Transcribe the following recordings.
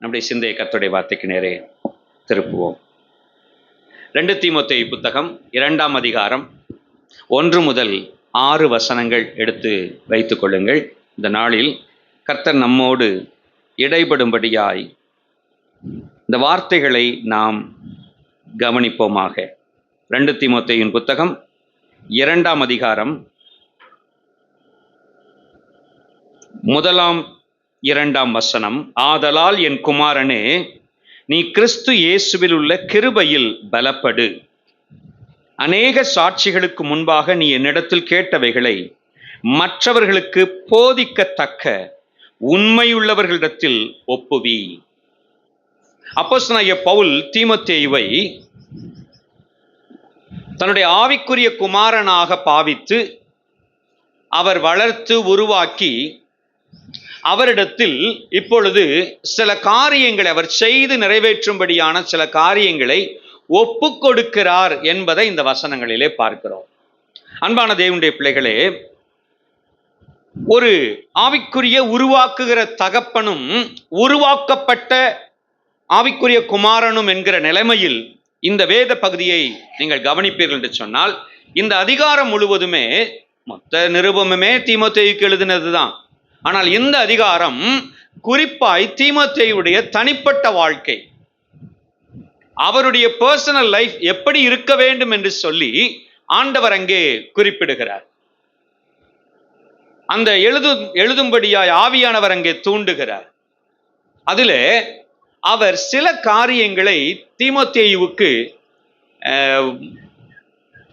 நம்முடைய சிந்தையை கர்த்தருடைய வார்த்தைக்கு நேரே திருப்புவோம். 2 தீமோத்தேயு புத்தகம் 2ஆம் அதிகாரம் 1 முதல் 6 வசனங்கள் எடுத்து வைத்துக் கொள்ளுங்கள். இந்த நாளில் கர்த்தர் நம்மோடு இடைபடும்படியாய் இந்த வார்த்தைகளை நாம் கவனிப்போமாக. 2 தீமோத்தேயுவின் புத்தகம் 2ஆம் அதிகாரம் 1-2 வசனம். ஆதலால் என் குமாரனே, நீ கிறிஸ்து இயேசுவில் உள்ள கிருபையில் பலப்படு. அநேக சாட்சிகளுக்கு முன்பாக நீ என்னிடத்தில் கேட்டவைகளை மற்றவர்களுக்கு போதிக்கத்தக்க உண்மையுள்ளவர்களிடத்தில் ஒப்புவி. அப்போஸ்தலனாகிய பவுல் தீமோத்தேயுவை தன்னுடைய ஆவிக்குரிய குமாரனாக பாவித்து அவர் வளர்த்து உருவாக்கி அவரிடத்தில் இப்பொழுது சில காரியங்களை அவர் செய்து நிறைவேற்றும்படியான சில காரியங்களை ஒப்பு கொடுக்கிறார் என்பதை இந்த வசனங்களிலே பார்க்கிறோம். அன்பான தேவனுடைய பிள்ளைகளே, ஒரு ஆவிக்குரிய உருவாக்குகிற தகப்பனும் உருவாக்கப்பட்ட ஆவிக்குரிய குமாரனும் என்கிற நிலைமையில் இந்த வேத பகுதியை நீங்கள் கவனிப்பீர்கள் என்று சொன்னால், இந்த அதிகாரம் முழுவதுமே மொத்த நிருபமுமே தீமோத்தேயுக்கு எழுதினதுதான். ஆனால் இந்த அதிகாரம் குறிப்பாய் தீமோத்தேயுடைய தனிப்பட்ட வாழ்க்கை, அவருடைய பர்சனல் லைஃப் எப்படி இருக்க வேண்டும் என்று சொல்லி ஆண்டவர் அங்கே குறிப்பிடுகிறார். அந்த எழுதும்படியாய் ஆவியானவர் அங்கே தூண்டுகிறார். அதிலே அவர் சில காரியங்களை தீமோத்தேயுவுக்கு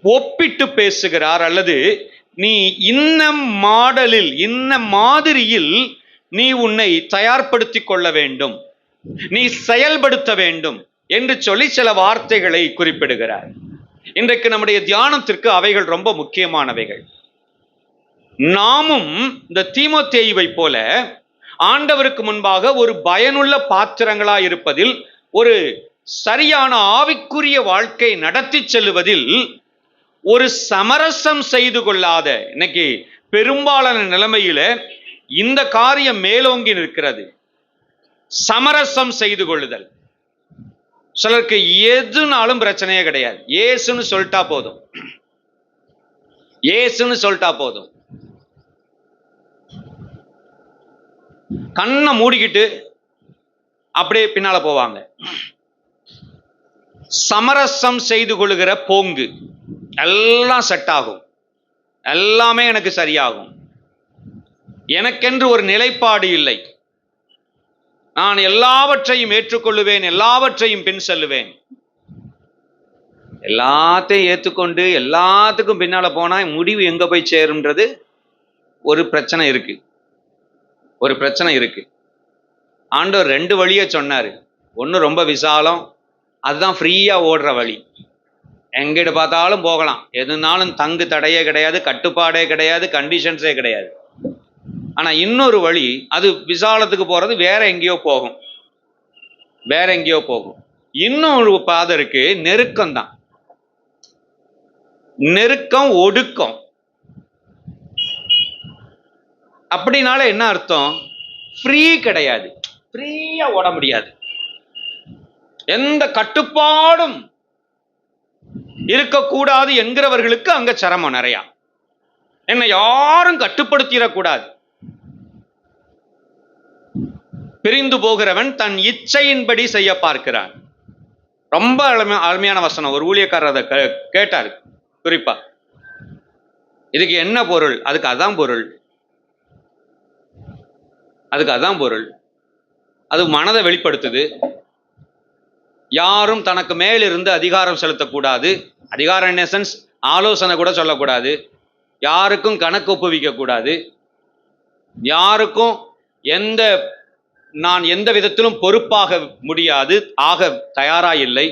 ஒப்பிட்டு பேசுகிறார். அல்லது நீ இன்ன மாடலில், இன்ன மாதிரியில் நீ உன்னை தயார்படுத்திக் கொள்ள வேண்டும், நீ செயல்படுத்த வேண்டும் என்று சொல்லி சில வார்த்தைகளை குறிப்பிடுகிறார். இன்றைக்கு நம்முடைய தியானத்திற்கு அவைகள் ரொம்ப முக்கியமானவைகள். நாமும் இந்த தீமோத்தேயுவை போல ஆண்டவருக்கு முன்பாக ஒரு பயனுள்ள பாத்திரங்களாய் இருப்பதில், ஒரு சரியான ஆவிக்குரிய வாழ்க்கை நடத்தி செல்லுவதில் ஒரு சமரசம் செய்து கொள்ளாத, இன்னைக்கு பெரும்பாலான நிலைமையில இந்த காரியம் மேலோங்கி நிற்கிறது. சமரசம் செய்து கொள்ளுதல். சிலருக்கு எதுனாலும் பிரச்சனையே கிடையாது, ஏசுன்னு சொல்லிட்டா போதும், ஏசுன்னு சொல்லிட்டா போதும். கண்ணை மூடிக்கிட்டு அப்படியே பின்னால போவாங்க. சமரசம் செய்து கொள்ளுகிற போங்கு, எல்லாம் செட் ஆகும், எல்லாமே எனக்கு சரியாகும், எனக்கென்று ஒரு நிலைப்பாடு இல்லை, நான் எல்லாவற்றையும் ஏற்றுக்கொள்ளுவேன், எல்லாவற்றையும் பின் செல்லுவேன். எல்லாத்தையும் ஏற்றுக்கொண்டு எல்லாத்துக்கும் பின்னால போனா முடிவு எங்க போய் சேரும்ன்றது ஒரு பிரச்சனை இருக்கு, ஒரு பிரச்சனை இருக்கு. ஆண்டவர் 2 வழியை சொன்னாரு. ஒன்று ரொம்ப விசாலம், அதுதான் ஃப்ரீயா ஓடுற வழி, எங்கிட்ட பார்த்தாலும் போகலாம், எதுனாலும் தங்கு தடையே கிடையாது, கட்டுப்பாடே கிடையாது, கண்டிஷன்ஸே கிடையாது. ஆனா இன்னொரு வழி, அது விசாலத்துக்கு போறது, வேற எங்கேயோ போகும், வேற எங்கேயோ போகும். இன்னொரு பாதை இருக்கு, நெருக்கம் தான். நெருக்கம், ஒடுக்கம். அப்படினால என்ன அர்த்தம்? ஃப்ரீ கிடையாது, ஃப்ரீயா ஓட முடியாது, எந்த கட்டுப்பாடும் இருக்கக்கூடாது என்கிறவர்களுக்கு அங்க சிரமம் நிறையா. என்னை யாரும் கட்டுப்படுத்திடக்கூடாது. பிரிந்து போகிறவன் தன் இச்சையின்படி செய்ய பார்க்கிறான். ரொம்ப அருமையான வசனம். ஒரு ஊழியக்காரர் அதை கேட்டார் குறிப்பா. இதுக்கு என்ன பொருள்? அதுக்கு அதான் பொருள், அதுக்கு அதான் பொருள். அது மனதை வெளிப்படுத்துது. யாரும் தனக்கு மேலிருந்து அதிகாரம் செலுத்தக்கூடாது. அதிகாரம் இன் எசன்ஸ் ஆலோசனை கூட சொல்லக்கூடாது. யாருக்கும் கணக்கு ஒப்புவிக்க கூடாது. யாருக்கும் நான் எந்த விதத்திலும் பொறுப்பாக முடியாது, ஆக தயாரா இல்லை.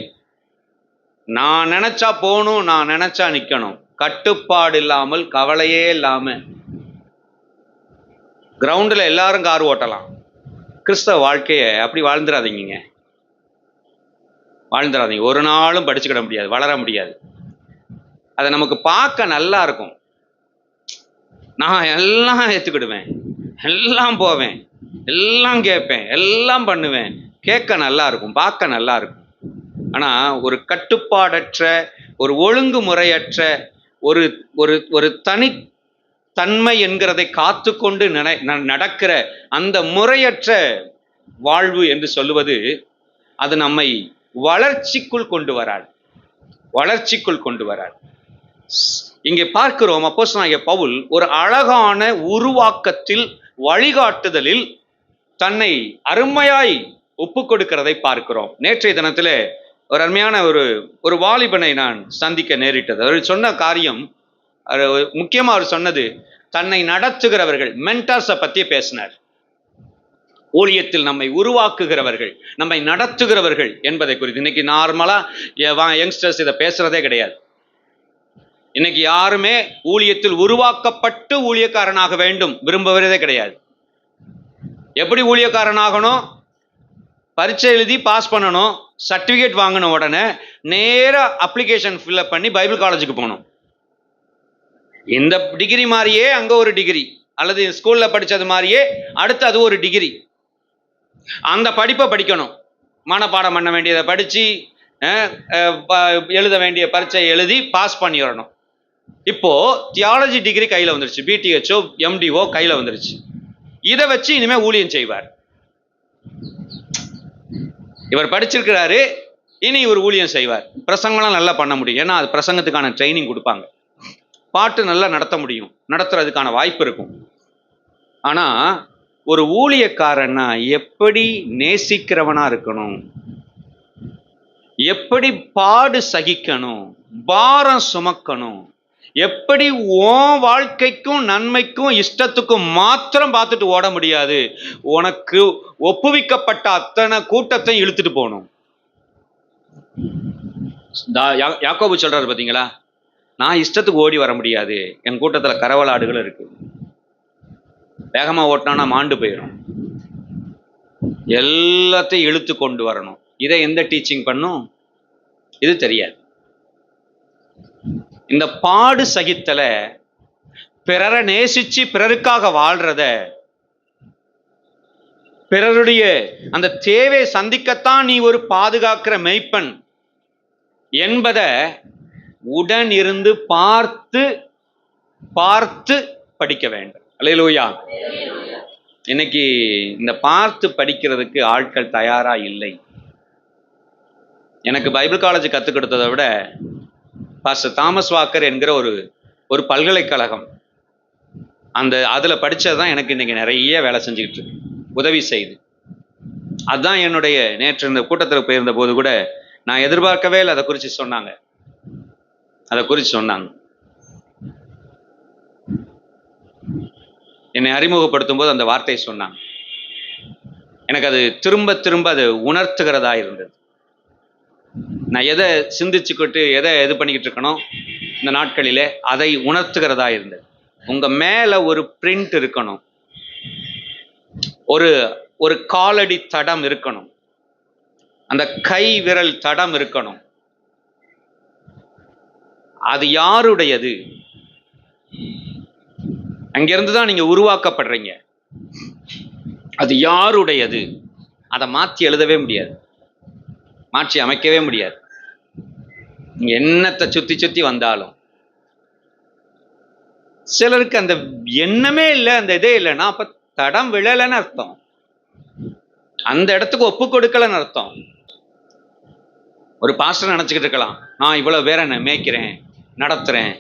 நான் நினைச்சா போகணும், நான் நினைச்சா நிக்கணும், கட்டுப்பாடு இல்லாமல், கவலையே இல்லாம கிரவுண்டில் எல்லாரும் கார் ஓட்டலாம். கிறிஸ்தவ வாழ்க்கையை அப்படி வாழ்ந்துடாதீங்க, வாழ்ந்துடாதீங்க. ஒரு நாளும் படிச்சுக்கிட முடியாது, வளர முடியாது. அதை நமக்கு பார்க்க நல்லா இருக்கும். நான் எல்லாம் ஏற்றுக்கிடுவேன், எல்லாம் போவேன், எல்லாம் கேட்பேன், எல்லாம் பண்ணுவேன், கேட்க நல்லா இருக்கும், பார்க்க நல்லா இருக்கும். ஆனா ஒரு கட்டுப்பாடற்ற, ஒரு ஒழுங்குமுறையற்ற, ஒரு ஒரு ஒரு தனித்தன்மை என்கிறதை காத்துக்கொண்டு நடக்கிற அந்த முறையற்ற வாழ்வு என்று சொல்லுவது, அது நம்மை வளர்ச்சிக்குள் கொண்டு வராது, வளர்ச்சிக்குள் கொண்டு வராது. இங்கே பார்க்கிறோம், அப்போஸ்தலனாகிய பவுல் ஒரு அழகான உருவாக்கத்தில், வழிகாட்டுதலில் தன்னை அருமையாய் ஒப்பு கொடுக்கிறதை பார்க்கிறோம். நேற்றைய தினத்திலே ஒரு அருமையான ஒரு வாலிபனை நான் சந்திக்க நேரிட்டது. அவர் சொன்ன காரியம், முக்கியமா அவர் சொன்னது, தன்னை நடத்துகிறவர்கள், மென்டார்ஸை பத்தி பேசினார். ஊழியத்தில் நம்மை உருவாக்குகிறவர்கள், நம்மை நடத்துகிறவர்கள் என்பதை குறித்து. இன்னைக்கு நார்மலா யங்ஸ்டர்ஸ் இதை பேசுறதே கிடையாது. இன்னைக்கு யாருமே ஊழியத்தில் உருவாக்கப்பட்டு ஊழியக்காரனாக வேண்டும் விரும்புவதே கிடையாது. எப்படி ஊழியக்காரனாகணும்? பரீட்சை எழுதி பாஸ் பண்ணணும், சர்டிபிகேட் வாங்கின உடனே நேரா அப்ளிகேஷன் ஃபில்அப் பண்ணி பைபிள் காலேஜுக்கு போகணும். இந்த டிகிரி மாதிரியே அங்க ஒரு டிகிரி, அல்லது ஸ்கூல்ல படிச்சது மாதிரியே அடுத்து அது ஒரு டிகிரி. அந்த படிப்பை படிக்கணும், மனப்பாடம் பண்ண வேண்டியதை படிச்சு, எழுத வேண்டிய பரீட்சை எழுதி பாஸ் பண்ணிடணும். இப்போ தியாலஜி டிகிரி கையில வந்துருச்சு, பிடிஹெச்ஓ எம்டிஓ கையில வந்துருச்சு. இதை வச்சு இனிமே ஊழியம் செய்வார். இவர் படிச்சிருக்கிறாரு, இனி இவர் ஊழியம் செய்வார். பிரசங்கம்லாம் நல்லா பண்ண முடியும், ஏன்னா அது பிரசங்கத்துக்கான ட்ரைனிங் கொடுப்பாங்க. பாட்டு நல்லா நடத்த முடியும், நடத்துறதுக்கான வாய்ப்பு இருக்கும். ஆனா ஒரு ஊழியக்காரன்னா எப்படி நேசிக்கிறவனா இருக்கணும், எப்படி பாடு சகிக்கணும், பாரம் சுமக்கணும், எப்படி உன் வாழ்க்கைக்கும் நன்மைக்கும் இஷ்டத்துக்கும் மாத்திரம் பார்த்துட்டு ஓட முடியாது, உனக்கு ஒப்புவிக்கப்பட்ட அத்தனை கூட்டத்தையும் இழுத்துட்டு போகணும். யாக்கோபு சொல்றாரு பாத்தீங்களா, நான் இஷ்டத்துக்கு ஓடி வர முடியாது, என் கூட்டத்துல கரவலாடுகள் இருக்கு, வேகமா ஓட்டினா மாண்டு போயிடும், எல்லாத்தையும் இழுத்து கொண்டு வரணும். இதை எந்த டீச்சிங் பண்ணும்? இது தெரியாது. இந்த பாடு சகித்தல, பிறரை நேசிச்சு பிறருக்காக வாழ்றத, பிறருடைய அந்த தேவை சந்திக்கத்தான் நீ ஒரு பாதுகாக்கிற மெய்ப்பன் என்பதை உடன் இருந்து பார்த்து பார்த்து படிக்க வேண்டும். அல்லேலூயா. இன்னைக்கு இந்த பார்த்து படிக்கிறதுக்கு ஆட்கள் தயாரா இல்லை. எனக்கு பைபிள் காலேஜ் கற்றுக் கொடுத்ததை விட பாஸ்டர் தாமஸ் வாக்கர் என்கிற ஒரு பல்கலைக்கழகம், அதில் படித்தது எனக்கு இன்னைக்கு நிறைய வேலை செஞ்சுக்கிட்டு இருக்கு, உதவி செய்து. அதுதான் என்னுடைய நேற்று இந்த கூட்டத்தில் போயிருந்த போது கூட நான் எதிர்பார்க்கவே இல்லை, அதை குறித்து சொன்னாங்க. என்னை அறிமுகப்படுத்தும் போது அந்த வார்த்தையை சொன்னாங்க. எனக்கு அது திரும்ப திரும்ப அது உணர்த்துகிறதா இருந்தது. நான் எதை சிந்திச்சுக்கிட்டு எதை இது பண்ணிக்கிட்டு இருக்கணும் இந்த நாட்களிலே, அதை உணர்த்துகிறதா இருந்தது. உங்க மேல ஒரு பிரிண்ட் இருக்கணும், ஒரு காலடி தடம் இருக்கணும், அந்த கை விரல் தடம் இருக்கணும். அது யாருடையது? அங்கிருந்துதான் நீங்க உருவாக்கப்படுறீங்க. அது யாருடையது? அதை மாற்றி எழுதவே முடியாது, மாற்றி அமைக்கவே முடியாது. நீங்க என்னத்தை சுத்தி சுத்தி வந்தாலும். சிலருக்கு அந்த எண்ணமே இல்லை, அந்த இதே இல்லைன்னா அப்ப தடம் விழலைன்னு அர்த்தம், அந்த இடத்துக்கு ஒப்பு கொடுக்கலன்னு அர்த்தம். ஒரு பாஸ்டர் நினைச்சுக்கிட்டு இருக்கலாம், நான் இவ்வளவு பேரை மேய்க்கிறேன், நடத்துறேன்.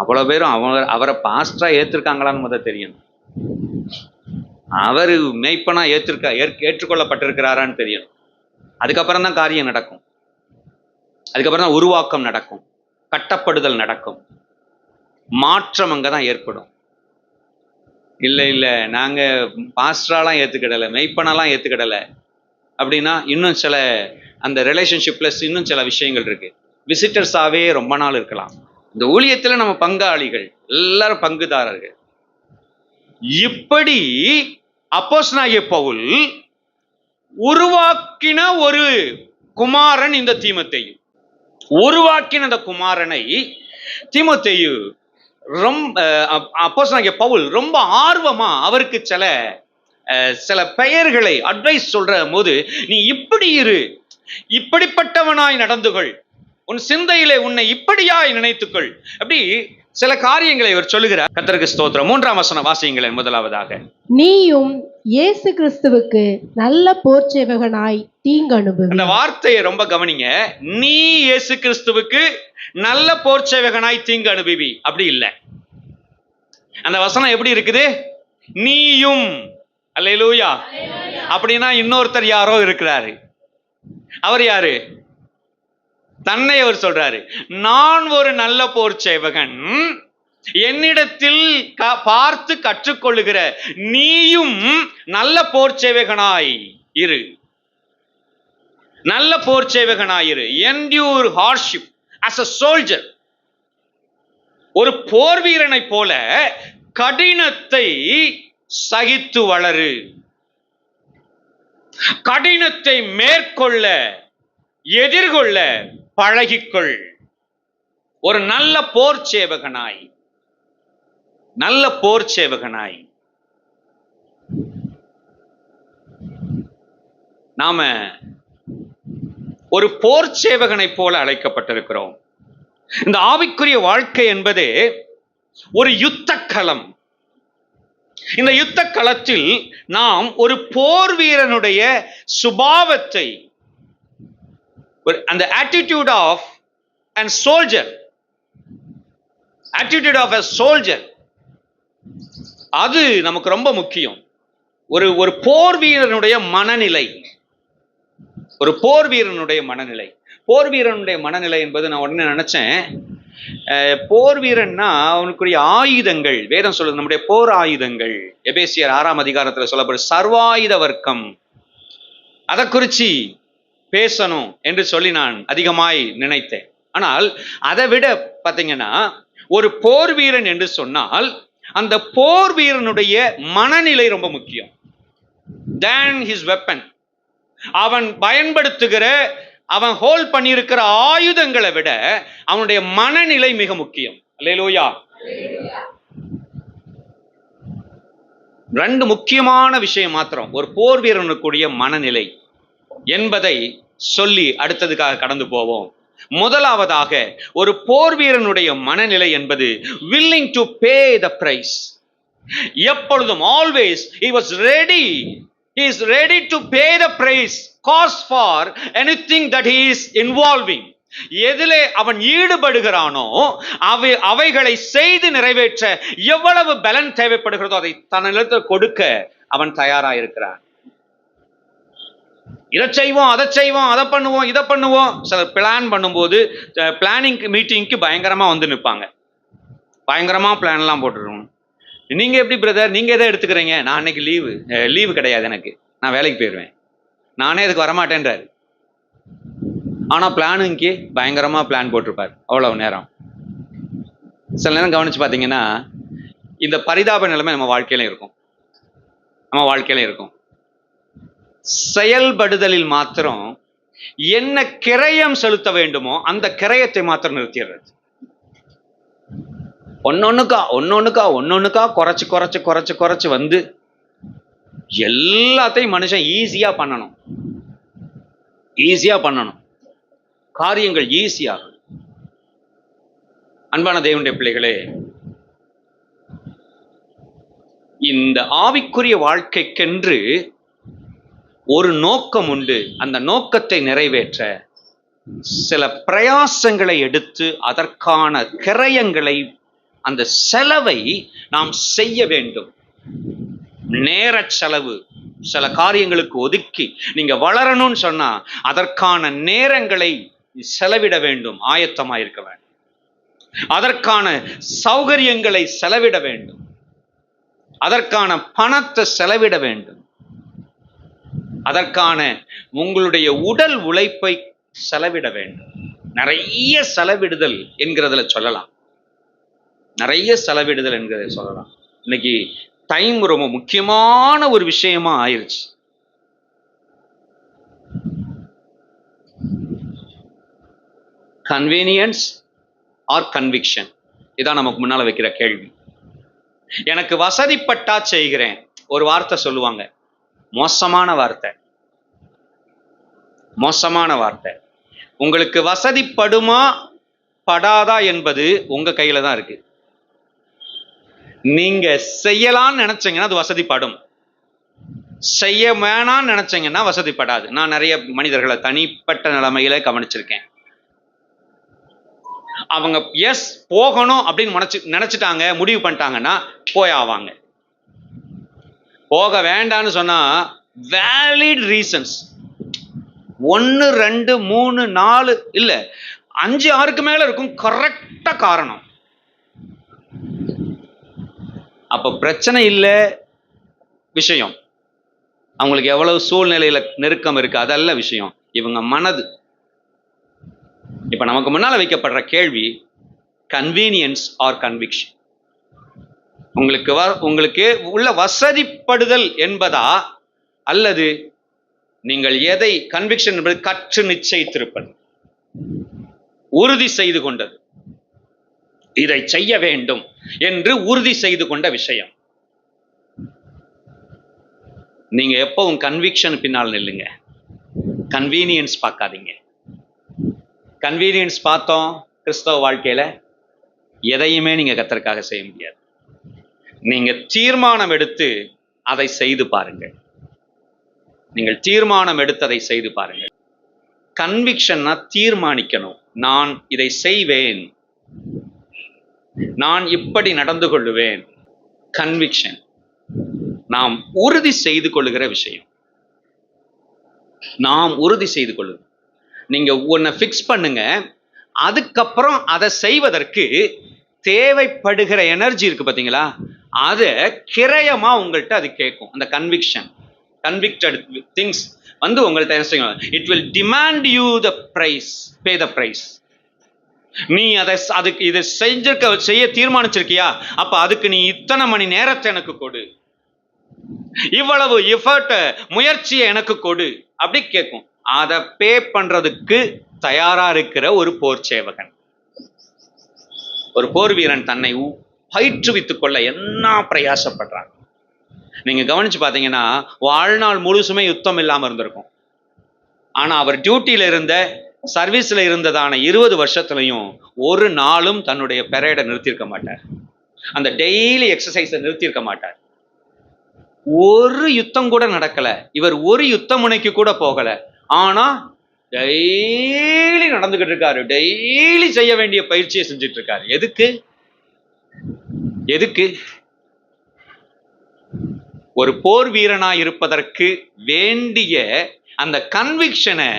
அவ்வளவு பேரும் அவரை பாஸ்டரா ஏற்றிருக்காங்களான்னு முதல் தெரியணும். அவரு மேய்ப்பனா ஏற்றுக்கொள்ளப்பட்டிருக்கிறாரான்னு தெரியணும். அதுக்கப்புறம் தான் காரியம் நடக்கும், அதுக்கப்புறம் தான் உருவாக்கம் நடக்கும், கட்டப்படுதல் நடக்கும், மாற்றம் அங்கதான் ஏற்படும். இல்லை நாங்க பாஸ்டராலாம் ஏத்துக்கிடலை, மெய்ப்பனாலாம் ஏத்துக்கிடலை அப்படின்னா இன்னும் சில அந்த ரிலேஷன்ஷிப்ல இன்னும் சில விஷயங்கள் இருக்கு. விசிட்டர்ஸாவே ரொம்ப நாள் இருக்கலாம். இந்த ஊழியத்துல நம்ம பங்காளிகள், எல்லாரும் பங்குதாரர்கள். இப்படி அப்போஸ்தலனாகிய பவுல் உருவாக்கின ஒரு குமாரன் இந்த தீமோத்தேயு. உருவாக்கின அந்த குமாரனை தீமோத்தேயு அப்போஸ்தலனாகிய பவுல் ரொம்ப ஆர்வமா அவருக்கு சில சில பெயர்களை அட்வைஸ் சொல்ற போது, நீ இப்படி இரு, இப்படிப்பட்டவனாய் நடந்து கொள், உன் சிந்தையிலே உன்னை இப்படியாய் நினைத்துக்கொள், அப்படி சில காரியங்களை இவர் சொல்லுகிறார். கர்த்தருக்கு ஸ்தோத்திரம். 3ஆம் வசனம் வாசியுங்களேன். முதலாவதாக, நீயும் இயேசு கிறிஸ்துவுக்கு நல்ல போர்ச்சேவகனாய் தீங்கு அனுபவி. அந்த வார்த்தையை ரொம்ப கவனிங்க. நீ இயேசு கிறிஸ்துவுக்கு நல்ல போர்ச்சேவகனாய் தீங்கு அனுபவி. அப்படி இல்லை. அந்த வசனம் எப்படி இருக்குது? நீயும். அல்லேலூயா. அப்படின்னா இன்னொருத்தர் யாரோ இருக்கிறாரு. அவர் யாரு? தன்னை அவர் சொல்றாரு. நான் ஒரு நல்ல போர் சேவகன், என்னிடத்தில் பார்த்து கற்றுக்கொள்ளுகிற நீயும் நல்ல போர் சேவகனாய் இரு. நல்ல போர் சேவகனாய் இரு. endure hardship as a soldier. ஒரு போர் வீரனை போல கடினத்தை சகித்து வளரு. கடினத்தை மேற்கொள்ள, எதிர்கொள்ள பழகிக்கொள். ஒரு நல்ல போர் சேவகனாய், நல்ல போர் சேவகனாய். நாம ஒரு போர் சேவகனை போல அழைக்கப்பட்டிருக்கிறோம். இந்த ஆவிக்குரிய வாழ்க்கை என்பது ஒரு யுத்த களம். இந்த யுத்த களத்தில் நாம் ஒரு போர் வீரனுடைய சுபாவத்தை, அந்த attitude of an soldier, attitude of a soldier, அது நமக்கு ரொம்ப முக்கியம். ஒரு போர் வீரனுடைய மனநிலை, ஒரு போர் வீரனுடைய மனநிலை. போர் வீரனுடைய மனநிலை என்பது நான் உடனே நினைச்சேன், போர் வீரன்னா அவனுக்குரிய ஆயுதங்கள், வேதம் சொல்லுது நம்முடைய போர் ஆயுதங்கள். எபேசியர் 6ஆம் அதிகாரத்தில் சொல்லப்படும் சர்வாயுத வர்க்கம், அதை குறித்து பேசணும் என்று சொல்லி நான் அதிகமாய் நினைத்தேன். ஆனால் அதை விட பார்த்தீங்கன்னா, ஒரு போர் வீரன் என்று சொன்னால் அந்த போர் வீரனுடைய மனநிலை ரொம்ப முக்கியம். than his weapon. அவன் பயன்படுத்துகிற, அவன் ஹோல்ட் பண்ணியிருக்கிற ஆயுதங்களை விட அவனுடைய மனநிலை மிக முக்கியம். அல்லேலூயா. ரெண்டு முக்கியமான விஷயம் மாத்திரம் ஒரு போர் வீரனுக்குரிய மனநிலை என்பதை சொல்லி அடுத்ததுக்காக கடந்து போவோம். முதலாவதாக, ஒரு போர் வீரனுடைய மனநிலை என்பது willing to pay the price. எப்பொழுதும், always he was ready. He is ready to pay the price, cost for anything that he is involving. எதிலே அவன் ஈடுபடுகிறானோ அவைகளை செய்து நிறைவேற்ற எவ்வளவு பலன் தேவைப்படுகிறதோ அதை தன்னிடத்தில் கொடுக்க அவன் தயாராயிருக்கிறான். இதை செய்வோம், அதை செய்வோம், அதை பண்ணுவோம், இதை பண்ணுவோம். சிலர் பிளான் பண்ணும்போது பிளானிங் மீட்டிங்க்கு பயங்கரமா வந்து நிற்பாங்க. பயங்கரமா பிளான்லாம் போட்டுருவோம். நீங்க எப்படி பிரதர், நீங்க எதை எடுத்துக்கிறீங்க? நான் அன்னைக்கு லீவு கிடையாது, எனக்கு நான் வேலைக்கு போயிடுவேன், நானே இதுக்கு வரமாட்டேன்றாரு. ஆனா பிளானுக்கு பயங்கரமா பிளான் போட்டிருப்பார் அவ்வளவு நேரம். சில நேரம் கவனிச்சு பார்த்தீங்கன்னா இந்த பரிதாப நிலைமை நம்ம வாழ்க்கையில இருக்கும். செயல்படுதலில் மாத்திரம் என்ன கிரயம் செலுத்த வேண்டுமோ அந்த கிரயத்தை மாத்திரம் நிறுத்திடுறது. ஒன்னொன்னுக்கா குறைச்சு வந்து எல்லாத்தையும் மனுஷன் ஈஸியா பண்ணணும். காரியங்கள் ஈஸியாகும். அன்பான தேவனுடைய பிள்ளைகளே, இந்த ஆவிக்குரிய வாழ்க்கைக்கென்று ஒரு நோக்கம் உண்டு. அந்த நோக்கத்தை நிறைவேற்ற சில பிரயாசங்களை எடுத்து அதற்கான கிரயங்களை, அந்த செலவை நாம் செய்ய வேண்டும். நேர செலவு, சில காரியங்களுக்கு ஒதுக்கி நீங்க வளரணும்னு சொன்னா அதற்கான நேரங்களை செலவிட வேண்டும், ஆயத்தமாயிருக்க வேண்டும். அதற்கான சௌகரியங்களை செலவிட வேண்டும், அதற்கான பணத்தை செலவிட வேண்டும், அதற்கான உங்களுடைய உடல் உழைப்பை செலவிட வேண்டும். நிறைய செலவிடுதல் என்கிறதுல சொல்லலாம். இன்னைக்கு டைம் ரொம்ப முக்கியமான ஒரு விஷயமா ஆயிருச்சு. கன்வீனியன்ஸ் ஆர் கன்விக்ஷன், இதான் நமக்கு முன்னால வைக்கிற கேள்வி. எனக்கு வசதிப்பட்டா செய்கிறேன், ஒரு வார்த்தை சொல்லுவாங்க, மோசமான வார்த்தை, மோசமான வார்த்தை. உங்களுக்கு வசதிப்படுமா படாதா என்பது உங்க கையில தான் இருக்கு. நீங்க செய்யலாம்னு நினைச்சீங்கன்னா அது வசதிப்படும், செய்ய வேணாம்னு நினைச்சீங்கன்னா வசதிப்படாது. நான் நிறைய மனிதர்களை தனிப்பட்ட நிலைமையில கவனிச்சிருக்கேன். அவங்க எஸ் போகணும் அப்படின்னு நினைச்சிட்டாங்க, முடிவு பண்ணிட்டாங்கன்னா போய் ஆவாங்க. போக வேண்டான்னு சொன்னா வேலிட் ரீசன்ஸ், 1 2 3 4 இல்ல 5 6க்கு மேல இருக்கும் கரெக்டா காரணம். அப்ப பிரச்சனை இல்ல விஷயம், அவங்களுக்கு எவ்வளவு சூழ்நிலையில நெருக்கம் இருக்கு அதல்ல விஷயம், இவங்க மனது. இப்ப நமக்கு முன்னால வைக்கப்படுற கேள்வி கன்வீனியன்ஸ் ஆர் கன்விக்ஷன். உங்களுக்கு உள்ள வசதிப்படுதல் என்பதா, அல்லது நீங்கள் எதை கன்விக்ஷன் என்பது கற்று நிச்சயித்திருப்பது, உறுதி செய்து கொண்டது, இதை செய்ய வேண்டும் என்று உறுதி செய்து கொண்ட விஷயம். நீங்க எப்பவும் கன்விக்ஷன் பின்னால் நில்லுங்க, கன்வீனியன்ஸ் பார்க்காதீங்க. கன்வீனியன்ஸ் பார்த்தோம் கிறிஸ்தவ வாழ்க்கையில எதையுமே நீங்க கர்த்தருக்காக செய்ய முடியாது. நீங்க தீர்மானம் எடுத்து அதை செய்து பாருங்கள். நீங்கள் தீர்மானம் எடுத்து அதை செய்து பாருங்கள். கன்விக்ஷன்னா தீர்மானிக்கணும், நான் இதை செய்வேன், நான் இப்படி நடந்து கொள்ளுவேன். கன்விக்ஷன் நாம் உறுதி செய்து கொள்ளுகிற விஷயம். நாம் உறுதி செய்து கொள்ளுங்க. நீங்க ஒன்ன ஃபிக்ஸ் பண்ணுங்க, அதுக்கப்புறம் அதை செய்வதற்கு தேவைப்படுகிற எனர்ஜி இருக்கு பாத்தீங்களா, அது கிரயமா உங்கள்கிட்ட அது கேட்கும். அந்த கன்விக்ஷன், கன்விக்டட் திங்ஸ் வந்து உங்கள்கிட்ட என்ன செய்யும், it will demand you the price, pay the price. நீ அதுக்கு இதை செய்ய தீர்மானிச்சிருக்கியா, அப்ப அதுக்கு நீ இத்தனை மணி நேரத்தை எனக்கு கொடு, இவ்வளவு எஃபர்ட் முயற்சியை எனக்கு கொடு அப்படி கேட்கும். அதை பே பண்றதுக்கு தயாரா இருக்கிற ஒரு போர் சேவகன், ஒரு போர் வீரன் தன்னை பயிற்றுவித்துக் கொள்ள என்ன பிரயாசப்படுறாங்க. நீங்க கவனிச்சு பாத்தீங்கன்னா வாழ்நாள் முழுசுமே யுத்தம் இல்லாம இருந்திருக்கும். ஆனா அவர் டியூட்டியில இருந்த, சர்வீஸ்ல இருந்ததான 20 வருஷத்துலையும் ஒரு நாளும் தன்னுடைய பெரேடை நிறுத்தியிருக்க மாட்டார், அந்த டெய்லி எக்ஸசைஸை நிறுத்தியிருக்க மாட்டார். ஒரு யுத்தம் கூட நடக்கல, இவர் ஒரு யுத்த முனைக்கு கூட போகல, ஆனா டெய்லி நடந்துகிட்டு இருக்காரு, டெய்லி செய்ய வேண்டிய பயிற்சியை செஞ்சுட்டு இருக்காரு. எதுக்கு? எதுக்கு? ஒரு போர் வீரனா இருப்பதற்கு வேண்டிய அந்த கன்விக்ஷனை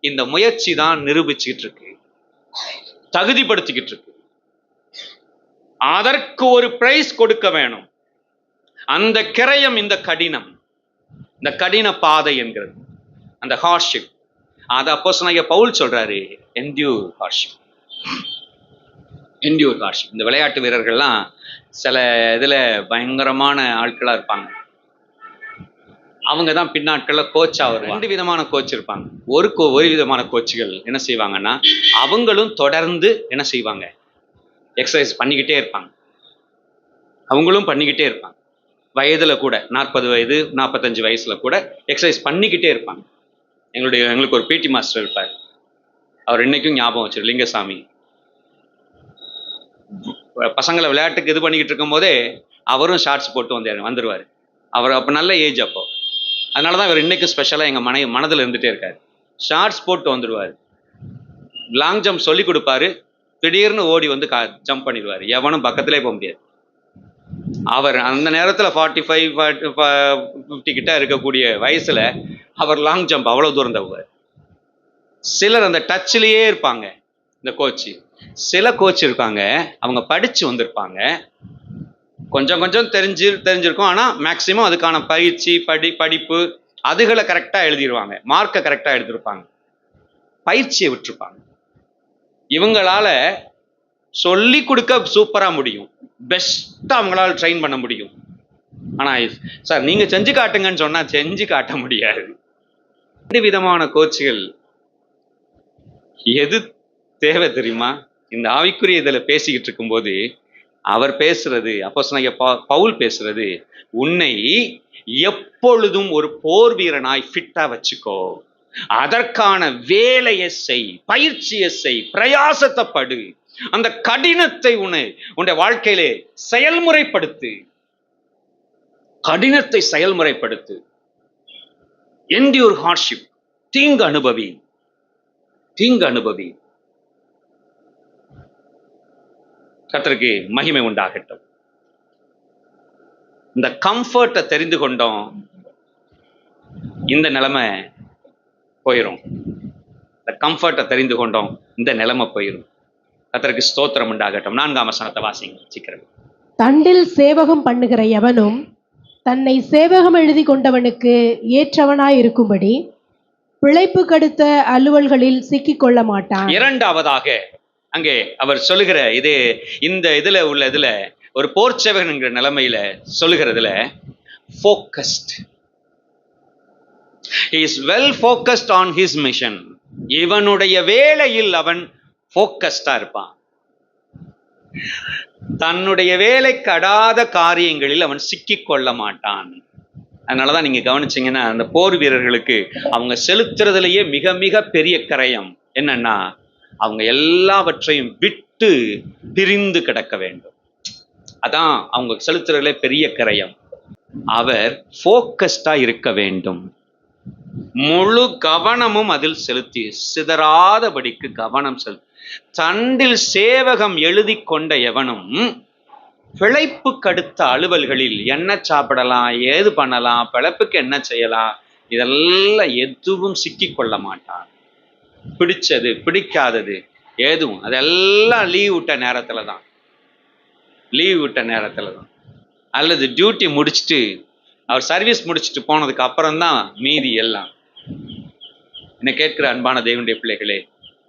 இந்த முயற்சி தான் நிரூபிச்சுக்கிட்டு இருக்கு, தகுதிப்படுத்திக்கிட்டு இருக்கு. அதற்கு ஒரு பிரைஸ் கொடுக்க வேணும். அந்த கிரயம் இந்த கடினம், இந்த கடின பாதை என்கிறது, அந்த ஹார்ட்ஷிப். அது அப்போஸ்தலனாகிய பவுல் சொல்றாரு, என்டியூர் ஹார்ட்ஷிப், என்டியூர் ஹார்ட்ஷிப். இந்த விளையாட்டு வீரர்கள்லாம் சில இதுல பயங்கரமான ஆட்களா இருப்பாங்க, அவங்க தான் பின்னாட்கள்ல கோச்சா வருவாங்க. 2 விதமான கோச் இருப்பாங்க. ஒரு விதமான கோச்சுகள் என்ன செய்வாங்கன்னா, அவங்களும் தொடர்ந்து என்ன செய்வாங்க, எக்ஸசைஸ் பண்ணிக்கிட்டே இருப்பாங்க, அவங்களும் பண்ணிக்கிட்டே இருப்பாங்க. வயதுல கூட 40 வயது 45 வயசுல கூட எக்ஸசைஸ் பண்ணிக்கிட்டே இருப்பாங்க. எங்களுக்கு ஒரு பிடி மாஸ்டர் இருப்பார், அவர் இன்னைக்கும் ஞாபகம் வச்சிரு, லிங்கசாமி. பசங்களை விளையாட்டுக்கு இது பண்ணிக்கிட்டு இருக்கும் போதே அவரும் ஷார்ட்ஸ் போட்டு வந்துருவாரு. அவர் அப்ப நல்ல ஏஜ் அப்போ, அதனாலதான் இவர் இன்னைக்கு ஸ்பெஷலா எங்க மனதில் இருந்துட்டே இருக்காரு. ஷார்ட்ஸ் போட்டு வந்துடுவாரு, லாங் ஜம்ப் சொல்லி கொடுப்பாரு, திடீர்னு ஓடி வந்து ஜம்ப் பண்ணிடுவாரு, எவனும் பக்கத்திலே போக முடியாது. அவர் அந்த நேரத்துல 45-50 கிட்ட இருக்கக்கூடிய வயசுல அவர் லாங் ஜம்ப் அவ்வளவு தூரம் தருவார். சிலர் அந்த டச்லயே இருப்பாங்க. இந்த கோச், சில கோச் இருக்காங்க, அவங்க படிச்சு வந்திருப்பாங்க, கொஞ்சம் கொஞ்சம் தெரிஞ்சிருக்கும், ஆனா மேக்சிமம் அதுக்கான பயிற்சி படிப்பு அதுகளை கரெக்டா எழுதிருவாங்க, மார்க்கை கரெக்டா எழுதிருப்பாங்க, பயிற்சியை விட்டுருப்பாங்க. இவங்களால சொல்லி கொடுக்க சூப்பரா முடியும், பெஸ்டா அவங்களால ட்ரெயின் பண்ண முடியும். ஆனா சார் நீங்க செஞ்சு காட்டுங்கன்னு சொன்னா செஞ்சு காட்ட முடியாது. 2 விதமான கோச்சுகள். எது தேவை தெரியுமா? இந்த ஆவிக்குரிய இதில் பேசிக்கிட்டு இருக்கும்போது அவர் பேசுறது, அப்போஸ்தலனாகிய பவுல் பேசுறது, உன்னை எப்பொழுதும் ஒரு போர் வீரனாய் ஃபிட்டா வச்சுக்கோ, அதற்கான வேலையை செய், பயிற்சியை செய், பிரயாசத்தை படு, அந்த கடினத்தை உன்னுடைய வாழ்க்கையிலே செயல்முறைப்படுத்து, கடினத்தை செயல்முறைப்படுத்து. endure hardship, தீங்கு அனுபவி, தீங்கு அனுபவி. கர்த்தருக்கு மகிமை உண்டாகட்டும். இந்த கம்ஃபர்ட்டை தெரிந்து கொண்டோம், இந்த நிலைமை போயிடும். இந்த கம்ஃபர்ட்டை தெரிந்து கொண்டோம், இந்த நிலைமை போயிடும். கர்த்தருக்கு ஸ்தோத்திரம் உண்டாகட்டும். 4ஆம் வசனத்தை வாசிங்க சீக்கிரம். தண்டில் சேவகம் பண்ணுகிற எவனும் தன்னை சேவகம் எழுதி கொண்டவனுக்கு ஏற்றவனாய் இருக்கும்படி பிழைப்பு கடுத்த அலுவல்களில் சிக்கிக்கொள்ள மாட்டான். இரண்டாவதாக அங்கே அவர் சொல்லுகிற இந்த இதுல ஒரு போர்ச்சேவகன் என்கிற நிலைமையில சொல்லுகிறதுல focused. He is well focused on his mission. இவனுடைய வேலையில் அவன் ஃபோக்கஸ்டா இருப்பான். தன்னுடைய வேலை கடாத காரியங்களில் அவன் சிக்கிக் கொள்ள மாட்டான். அதனாலதான் நீங்க கவனிச்சீங்கன்னா அந்த போர் வீரர்களுக்கு அவங்க செலுத்துறதுலயே மிக மிக பெரிய கரையம் என்னன்னா, அவங்க எல்லாவற்றையும் விட்டு பிரிந்து கிடக்க வேண்டும். அதான் அவங்க செலுத்துறதுல பெரிய கரையம். அவர் ஃபோக்கஸ்டா இருக்க வேண்டும். முழு கவனமும் அதில் செலுத்தி சிதறாதபடிக்கு கவனம் செலுத்தி, தண்டில் சேவகம் எழுதி கொண்ட எவனும் பிழைப்பு கடுத்த அலுவல்களில் என்ன சாப்பிடலாம், ஏது பண்ணலாம், பிழைப்புக்கு என்ன செய்யலாம், இதெல்லாம் எதுவும் சிக்கிக் கொள்ள மாட்டான். பிடிச்சது பிடிக்காதது ஏதுவும் அதெல்லாம் லீவ் விட்ட நேரத்துல தான், அல்லது டியூட்டி முடிச்சுட்டு அவர் சர்வீஸ் முடிச்சுட்டு போனதுக்கு அப்புறம் தான் மீதி எல்லாம். என்ன கேட்கிற அன்பான தேவனுடைய பிள்ளைகளே,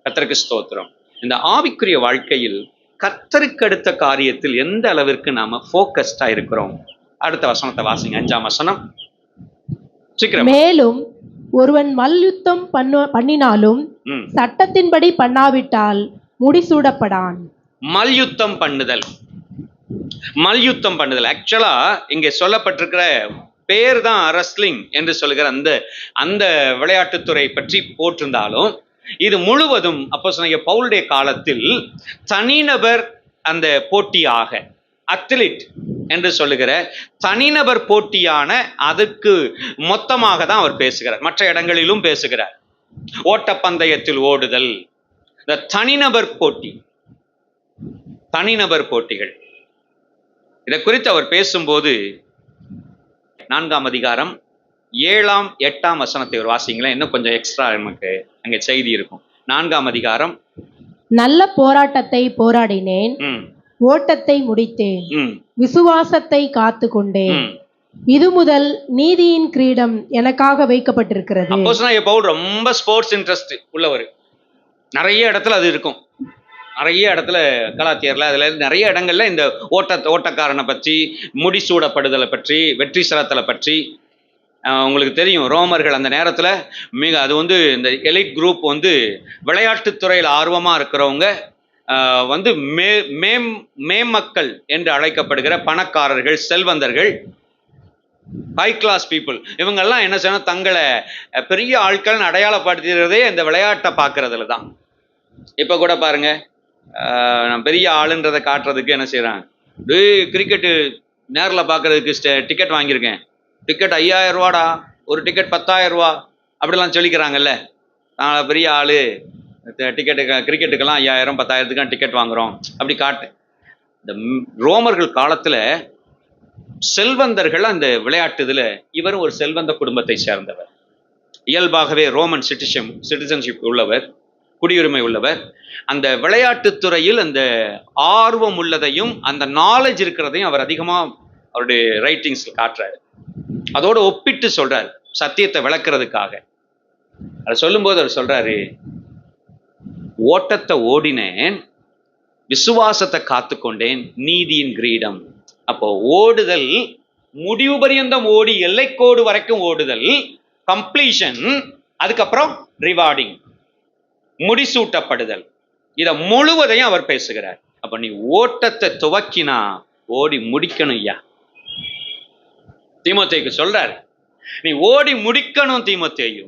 கர்த்தருக்கு ஸ்தோத்திரம். இந்த ஆவிக்குரிய வாழ்க்கையில் கர்த்தருக்கு அடுத்த காரியத்தில் எந்த அளவிற்கு நாம ஃபோக்கஸ்டா இருக்கிறோம்? அடுத்த வசனத்தை வாசிங்க, 5ஆம் வசனம் சீக்கிரம். மேலும் ஒருவன் மல்யுத்தம் பண்ணினாலும் சட்டத்தின்படி பண்ணாவிட்டால் முடிசூடப்படான். மல்யுத்தம் பண்ணுதல் ஆக்சுவலா இங்கே சொல்லப்பட்டிருக்கிற பேர் தான் ரெஸ்லிங் என்று சொல்லுகிற அந்த விளையாட்டுத்துறை பற்றி போட்டிருந்தாலும், இது முழுவதும் அப்போஸ்தலனாகிய பவுலுடைய காலத்தில் தனிநபர் அந்த போட்டியாக அத்லீட் என்று சொல்லுகிற தனிநபர் போட்டியான அதுக்கு மொத்தமாக தான் அவர் பேசுகிறார். மற்ற இடங்களிலும் பேசுகிறார். ஓட்டப்பந்தயத்தில் ஓடுதல், இந்த தனிநபர் போட்டிகள், இதை குறித்து அவர் பேசும்போது 4ஆம் அதிகாரம் 7ஆம் 8ஆம் வசனத்தை ஒரு வாசிங்களேன். இன்னும் கொஞ்சம் எக்ஸ்ட்ரா நமக்கு அங்கே செய்தி இருக்கும். 4ஆம் அதிகாரம். நல்ல போராட்டத்தை போராடினேன், ஓட்டத்தை முடித்தேன், விசுவாசத்தை காத்து கொண்டேன், இது முதல் நீதியின் கிரீடம் எனக்காக வைக்கப்பட்டிருக்கிறது. அப்போஸ்தலனாகிய பவுல் ரொம்ப ஸ்போர்ட்ஸ் இன்ட்ரெஸ்ட் உள்ளவர். நிறைய இடத்துல அது இருக்கும். நிறைய இடத்துல கலாத்தியர்ல அதுல நிறைய இடங்கள்ல இந்த ஓட்டக்காரனை பற்றி, முடிசூடப்படுதலை பற்றி, வெற்றி சிரத்தலை பற்றி உங்களுக்கு தெரியும். ரோமர்கள் அந்த நேரத்துல அது இந்த எலிட் குரூப் விளையாட்டுத்துறையில் ஆர்வமா இருக்கிறவங்க மேம்மக்கள் என்று அழைக்கப்படுகிற பணக்காரர்கள், செல்வந்தர்கள், ஹை கிளாஸ் பீப்புள், இவங்கெல்லாம் என்ன செய்யணும், தங்களை பெரிய ஆட்கள் அடையாளப்படுத்துகிறதே இந்த விளையாட்டை பார்க்கறதுல தான். இப்ப கூட பாருங்க, நான் பெரிய ஆளுன்றதை காட்டுறதுக்கு என்ன செய்யறாங்க, கிரிக்கெட்டு நேரில் பார்க்கறதுக்கு டிக்கெட் வாங்கியிருக்கேன், டிக்கெட் 5000 ரூபாடா, ஒரு டிக்கெட் 10,000 ரூபா, அப்படிலாம் சொல்லிக்கிறாங்கல்ல. நான் பெரிய ஆளு, கிரிக்கெட்டுக்கெல்லாம் 5000 10,000 டிக்கெட் வாங்குறோம் அப்படி காட்டு. இந்த ரோமர்கள் காலத்துல செல்வந்தர்கள் அந்த விளையாட்டுல, இவரும் ஒரு செல்வந்த குடும்பத்தை சேர்ந்தவர், இயல்பாகவே ரோமன் சிட்டிசன்ஷிப் உள்ளவர், குடியுரிமை உள்ளவர். அந்த விளையாட்டுத்துறையில் அந்த ஆர்வம் உள்ளதையும் அந்த நாலேஜ் இருக்கிறதையும் அவர் அதிகமா அவருடைய ரைட்டிங்ஸ்ல காட்டுறாரு. அதோட ஒப்பிட்டு சொல்றாரு, சத்தியத்தை விளக்குறதுக்காக. அதை சொல்லும்போது அவர் சொல்றாரு, ஓட்டத்தை ஓடினேன், விசுவாசத்தை காத்து கொண்டேன், நீதியின் கிரீடம். அப்போ ஓடுதல், முடிவு பரியந்தம் ஓடி எல்லைக்கோடு வரைக்கும் ஓடுதல், கம்ப்ளீஷன், அதுக்கப்புறம் ரிவார்டிங், முடிசூட்டப்படுதல், இதை முழுவதையும் அவர் பேசுகிறார். அப்ப நீ ஓட்டத்தை துவக்கினா ஓடி முடிக்கணும் ஐயா. தீமோத்தேயுக்கு சொல்றாரு, நீ ஓடி முடிக்கணும் தீமோத்தேயு.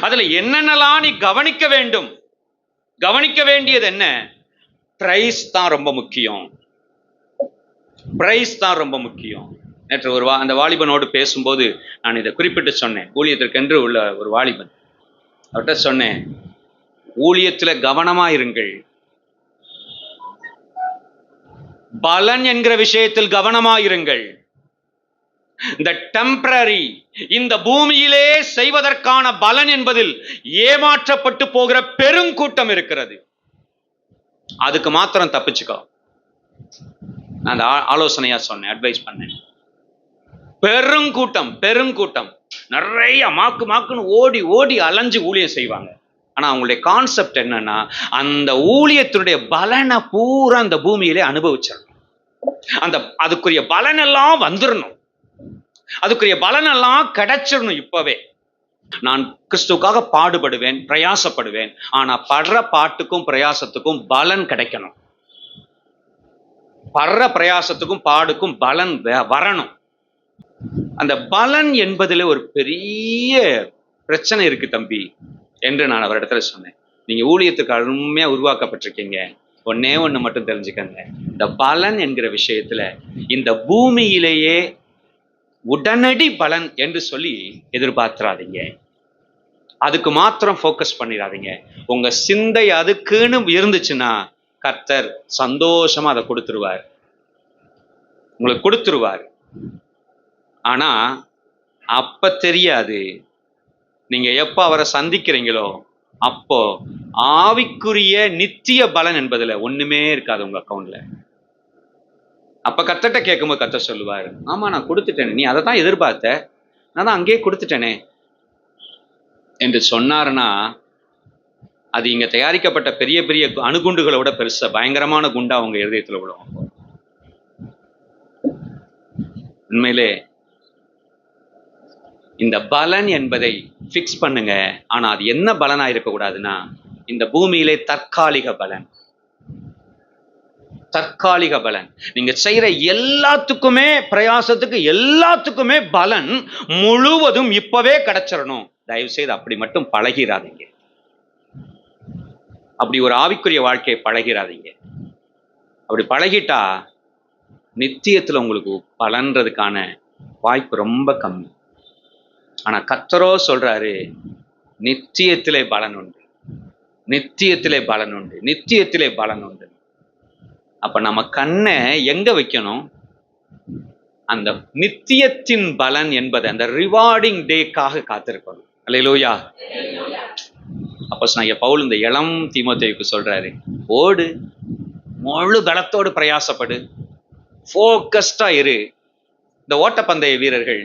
அதுல என்னென்னலாம் நீ கவனிக்க வேண்டும்? கவனிக்க வேண்டியது என்ன? பிரைஸ் தான் ரொம்ப முக்கியம். பிரைஸ் தான் ரொம்ப முக்கியம். நேற்று அந்த வாலிபனோடு பேசும்போது நான் இதை குறிப்பிட்டு சொன்னேன். ஊழியத்திற்கென்று உள்ள ஒரு வாலிபன், அவர்கிட்ட சொன்னேன், ஊழியத்துல கவனமா இருங்கள், பலன் என்கிற விஷயத்தில் கவனமா இருங்கள். இந்த டெம்பரரி, இந்த பூமியிலே செய்வதற்கான பலன் என்பதில் ஏமாற்றப்பட்டு போகிற பெருங்கூட்டம் இருக்கிறது. அதுக்கு மாத்திரம் தப்பிச்சுக்கோ. நான் அந்த ஆலோசனையா சொன்னேன், அட்வைஸ் பண்ணேன். பெருங்கூட்டம் பெருங்கூட்டம் நிறைய மாக்குன்னு ஓடி ஓடி அலைஞ்சு ஊழியம் செய்வாங்க. ஆனா அவங்களுடைய கான்செப்ட் என்னன்னா, அந்த ஊழியத்தினுடைய பலனை பூரா அந்த பூமியிலே அனுபவிச்சிடணும். அதுக்குரிய பலன் எல்லாம் வந்துடணும், அதுக்குரிய பலன் எல்லாம் கிடைச்சிடணும். இப்பவே நான் கிறிஸ்துவுக்காக பாடுபடுவேன், பிரயாசப்படுவேன். ஆனா படுற பாட்டுக்கும் பிரயாசத்துக்கும் பலன் கிடைக்கணும். படுற பிரயாசத்துக்கும் பாடுக்கும் பலன் வரணும். அந்த பலன் என்பதில் ஒரு பெரிய பிரச்சனை இருக்கு தம்பி என்று நான் அவரிடத்துல சொன்னேன். நீங்க ஊழியத்துக்கு அருமையா உருவாக்கப்பட்டிருக்கீங்க, ஒன்னே ஒண்ணு மட்டும் தெரிஞ்சுக்கங்க, இந்த பலன் என்கிற விஷயத்துல இந்த பூமியிலேயே உடனடி பலன் என்று சொல்லி எதிர்பார்த்துறாதீங்க. அதுக்கு மாத்திரம் ஃபோக்கஸ் பண்ணிடாதீங்க. உங்க சிந்தை அதுக்குன்னு இருந்துச்சுன்னா கர்த்தர் சந்தோஷமா அதை கொடுத்துருவார், உங்களுக்கு கொடுத்துருவார். ஆனா அப்ப தெரியாது. நீங்க எப்ப அவரை சந்திக்கிறீங்களோ அப்போ ஆவிக்குரிய நித்திய பலன் என்பதுல ஒண்ணுமே இருக்காது உங்க அக்கௌண்ட்ல. அப்ப கர்த்தர்ட்ட கேட்கும்போது கர்த்தர் சொல்லுவாரு, ஆமா நான் கொடுத்துட்டேனே, நீ அதை தான் எதிர்பார்த்த, நான் தான் அங்கேயே கொடுத்துட்டேனே என்று சொன்னாருன்னா, அது இங்க தயாரிக்கப்பட்ட பெரிய பெரிய அணுகுண்டுகளை விட பெருசா பயங்கரமான குண்டா உங்க இருதயத்துல விடும். உண்மையிலே இந்த பலன் என்பதை பிக்ஸ் பண்ணுங்க. ஆனா அது என்ன பலனா இருக்கக்கூடாதுன்னா, இந்த பூமியிலே தற்காலிக பலன், தற்காலிக பலன். நீங்க செய்யற எல்லாத்துக்குமே, பிரயாசத்துக்கு எல்லாத்துக்குமே பலன் முழுவதும் இப்பவே கிடைச்சிடணும். தயவு செய்து அப்படி மட்டும் பழகிறாதீங்க. அப்படி ஒரு ஆவிக்குரிய வாழ்க்கையை பழகிறாதீங்க. அப்படி பழகிட்டா நித்தியத்துல உங்களுக்கு பலன்றதுக்கான வாய்ப்பு ரொம்ப கம்மி. ஆனா கர்த்தரோ சொல்றாரு, நித்தியத்திலே பலன் உண்டு, நித்தியத்திலே பலன் உண்டு, நித்தியத்திலே பலன் உண்டு. அப்ப நம்ம கண்ணை எங்க வைக்கணும்? அந்த நித்தியத்தின் பலன் என்பது அந்த ரிவார்டிங் டேக்காக காத்திருக்கணும். அல்லேலூயா. அப்போஸ்தலனாகிய பவுல் இந்த இளம் தீமோத்தேயுக்கு சொல்றாரு, ஓடு, முழு பலத்தோடு பிரயாசப்படு, ஃபோக்கஸ்டா இரு. இந்த ஓட்டப்பந்தய வீரர்கள்,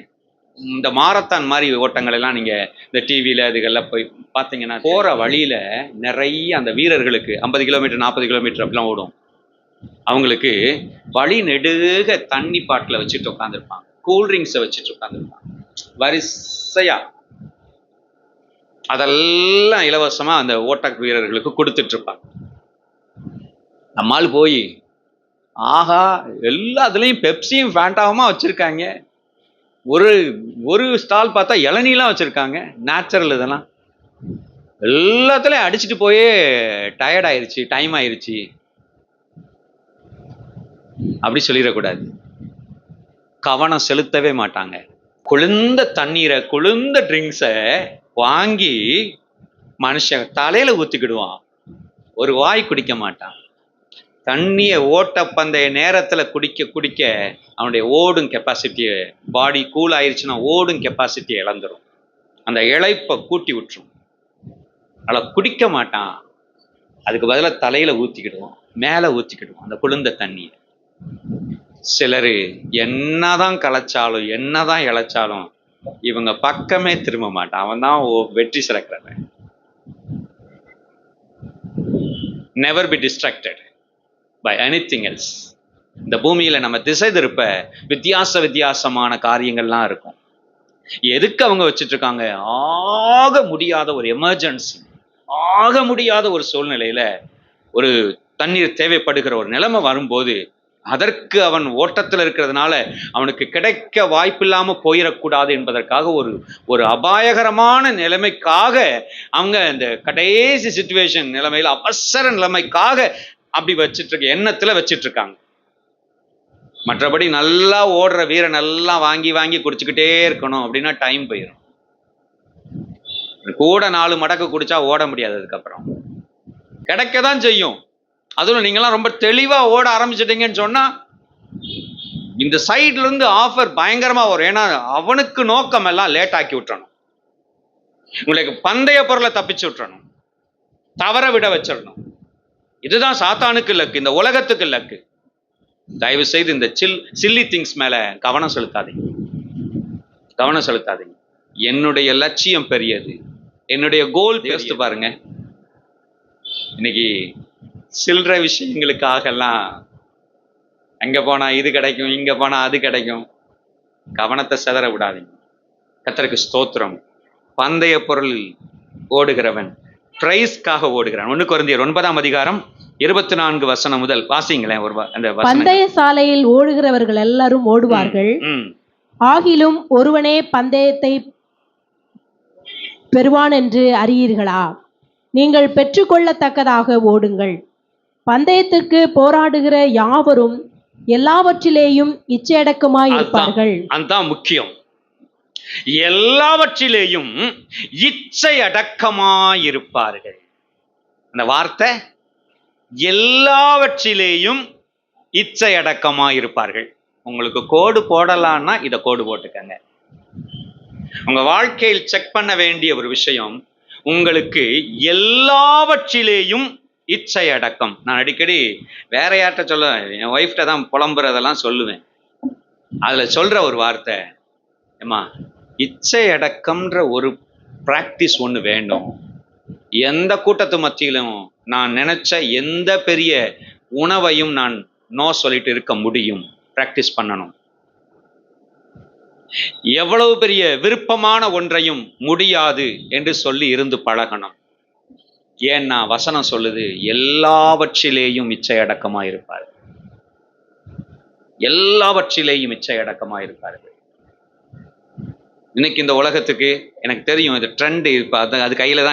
இந்த மாரத்தான் மாதிரி ஓட்டங்கள் எல்லாம் நீங்க இந்த டிவியில இதுகள்லாம் போய் பார்த்தீங்கன்னா, போற வழியில நிறைய அந்த வீரர்களுக்கு 50 கிலோமீட்டர் 40 கிலோமீட்டர் அப்படிலாம் ஓடும். அவங்களுக்கு வழி நெடுக தண்ணி பாட்டில் வச்சுட்டு உட்காந்துருப்பாங்க, கூல்ட்ரிங்க்ஸை வச்சுட்டு உட்காந்துருப்பாங்க வரிசையா. அதெல்லாம் இலவசமா அந்த ஓட்ட வீரர்களுக்கு கொடுத்துட்டு இருப்பாங்க. நம்மால் போய், ஆஹா எல்லாத்துலயும் பெப்சியும் ஃபேண்டாவுமா வச்சிருக்காங்க, ஒரு ஸ்டால் பார்த்தா இளநீலாம் வச்சிருக்காங்க, நேச்சுரல். இதெல்லாம் எல்லாத்துலயும் அடிச்சுட்டு போயே டயர்ட் ஆயிருச்சு, டைம் ஆயிருச்சு அப்படி சொல்லிடக்கூடாது. கவனம் செலுத்தவே மாட்டாங்க. குளிர்ந்த தண்ணீரை, குளிர்ந்த ட்ரிங்க்ஸை வாங்கி மனுஷன் தலையில ஊத்திக்கிடுவான், ஒரு வாய் குடிக்க மாட்டான். தண்ணியை ஓட்டப்பந்தய நேரத்துல குடிக்க குடிக்க அவனுடைய ஓடும் கெப்பாசிட்டியை, பாடி கூல் ஆயிடுச்சுன்னா ஓடும் கெப்பாசிட்டியை இழந்துடும், அந்த இழைப்பை கூட்டி விட்டுரும். அதில் குடிக்க மாட்டான், அதுக்கு பதிலாக தலையில ஊத்திக்கிடுவான், மேலே ஊத்திக்கிடுவான் அந்த குளிர்ந்த தண்ணியை. சிலர் என்னதான் களைச்சாலும் என்னதான் இழைச்சாலும் இவங்க பக்கமே திரும்ப மாட்டான், அவன் தான் வெற்றி சிறக்கிறவன். Never be distracted by anything else. இந்த பூமியில நம்ம திசை திருப்ப வித்தியாசமான காரியங்கள்லாம் இருக்கும். எதுக்கு அவங்க வச்சுட்டு இருக்காங்க? ஆக முடியாத ஒரு எமர்ஜென்சி, ஆக முடியாத ஒரு சூழ்நிலையில ஒரு தண்ணீர் தேவைப்படுகிற ஒரு நிலைமை வரும்போது அதற்கு அவன் ஓட்டத்தில் இருக்கிறதுனால அவனுக்கு கிடைக்க வாய்ப்பில்லாம போயிடக்கூடாது என்பதற்காக ஒரு அபாயகரமான நிலைமைக்காக அவங்க இந்த கடைசி சிச்சுவேஷன் நிலைமையில அவசர நிலைமைக்காக அப்படி வச்சிட்டு இருக்க எண்ணத்துல வச்சிட்டு இருக்காங்க. மற்றபடி நல்லா ஓடுற வீரன் நல்லா வாங்கி வாங்கி குடிச்சுக்கிட்டே இருக்கணும் அப்படின்னா டைம் போயிடும். கூட 4 மடக்கு குடிச்சா ஓட முடியாது. அதுக்கப்புறம் கிடைக்கதான் செய்யும். அதுவும் நீங்களாம் ரொம்ப தெளிவா ஓட ஆரம்பிச்சிட்டீங்கன்னு சொன்னா இந்த சைட்ல இருந்து ஆஃபர் பயங்கரமா வரும். ஏன்னா அவனுக்கு நோக்கம் எல்லாம் லேட் ஆக்கி விட்டுறணும், உங்களுக்கு பந்தய பொருளை தப்பிச்சு விட்டுறணும், தவற விட வச்சிடணும். இதுதான் சாத்தானுக்கு லக்கு, இந்த உலகத்துக்கு லக்கு. தயவு செய்து இந்த சில்லி திங்ஸ் மேல கவனம் செலுத்தாதீங்க. என்னுடைய லட்சியம் பெரியது, என்னுடைய கோல் யோசித்து பாருங்க. இன்னைக்கு சில்லற விஷயங்களுக்காக எல்லாம் அங்க போனா இது கிடைக்கும், இங்க போனா அது கிடைக்கும், கவனத்தை சிதற விடாதீங்க. கர்த்தருக்கு ஸ்தோத்திரம். பந்தய பொருளில் ஓடுகிறவன் பிரைஸ்க்காக ஓடுகிறான். 1 கொரிந்தியர் 9:24 முதல் வாசிங்களேன். அந்த பந்தய சாலையில் ஓடுகிறவர்கள் எல்லாரும் ஓடுவார்கள், ஆகிலும் ஒருவனே பந்தயத்தை பெறுவான் என்று அறியீர்களா? நீங்கள் பெற்றுக்கொள்ளத்தக்கதாக ஓடுங்கள். பந்தயத்துக்கு போராடுகிற யாவரும் எல்லாவற்றிலேயும் இச்சையடக்கமாய் இருப்பார்கள். அதுதான் முக்கியம். எல்லாவற்றிலேயும் இச்சை அடக்கமாயிருப்பார்கள். அந்த வார்த்தை எல்லாவற்றிலேயும் இச்சை அடக்கமாயிருப்பார்கள். உங்களுக்கு கோடு போடலான்னா இதை கோடு போட்டுக்கங்க. உங்க வாழ்க்கையில் செக் பண்ண வேண்டிய ஒரு விஷயம், உங்களுக்கு எல்லாவற்றிலேயும் இச்சை அடக்கம். நான் அடிக்கடி வேற யார்கிட்ட சொல்லுவேன், என் ஒய்ஃப்ட தான் புலம்புறதெல்லாம் சொல்லுவேன். அதுல சொல்ற ஒரு வார்த்தை, ஏமா இச்சை அடக்கம்ன்ற ஒரு பிராக்டிஸ் ஒன்று வேண்டும். எந்த கூட்டத்து மத்தியிலும் நான் நினைச்ச எந்த பெரிய உணவையும் நான் நோ சொல்லிட்டு இருக்க முடியும். பிராக்டிஸ் பண்ணணும். எவ்வளவு பெரிய விருப்பமான ஒன்றையும் முடியாது என்று சொல்லி இருந்து பழகணும். ஏன்னா வசனம் சொல்லுது, எல்லாவற்றிலேயும் இச்சை அடக்கமாயிருப்பார்கள். எல்லாவற்றிலேயும் இச்சை அடக்கமாயிருப்பார்கள். இன்னைக்கு இந்த உலகத்துக்கு எனக்கு தெரியும், இது ட்ரெண்ட். இப்போ அது கையில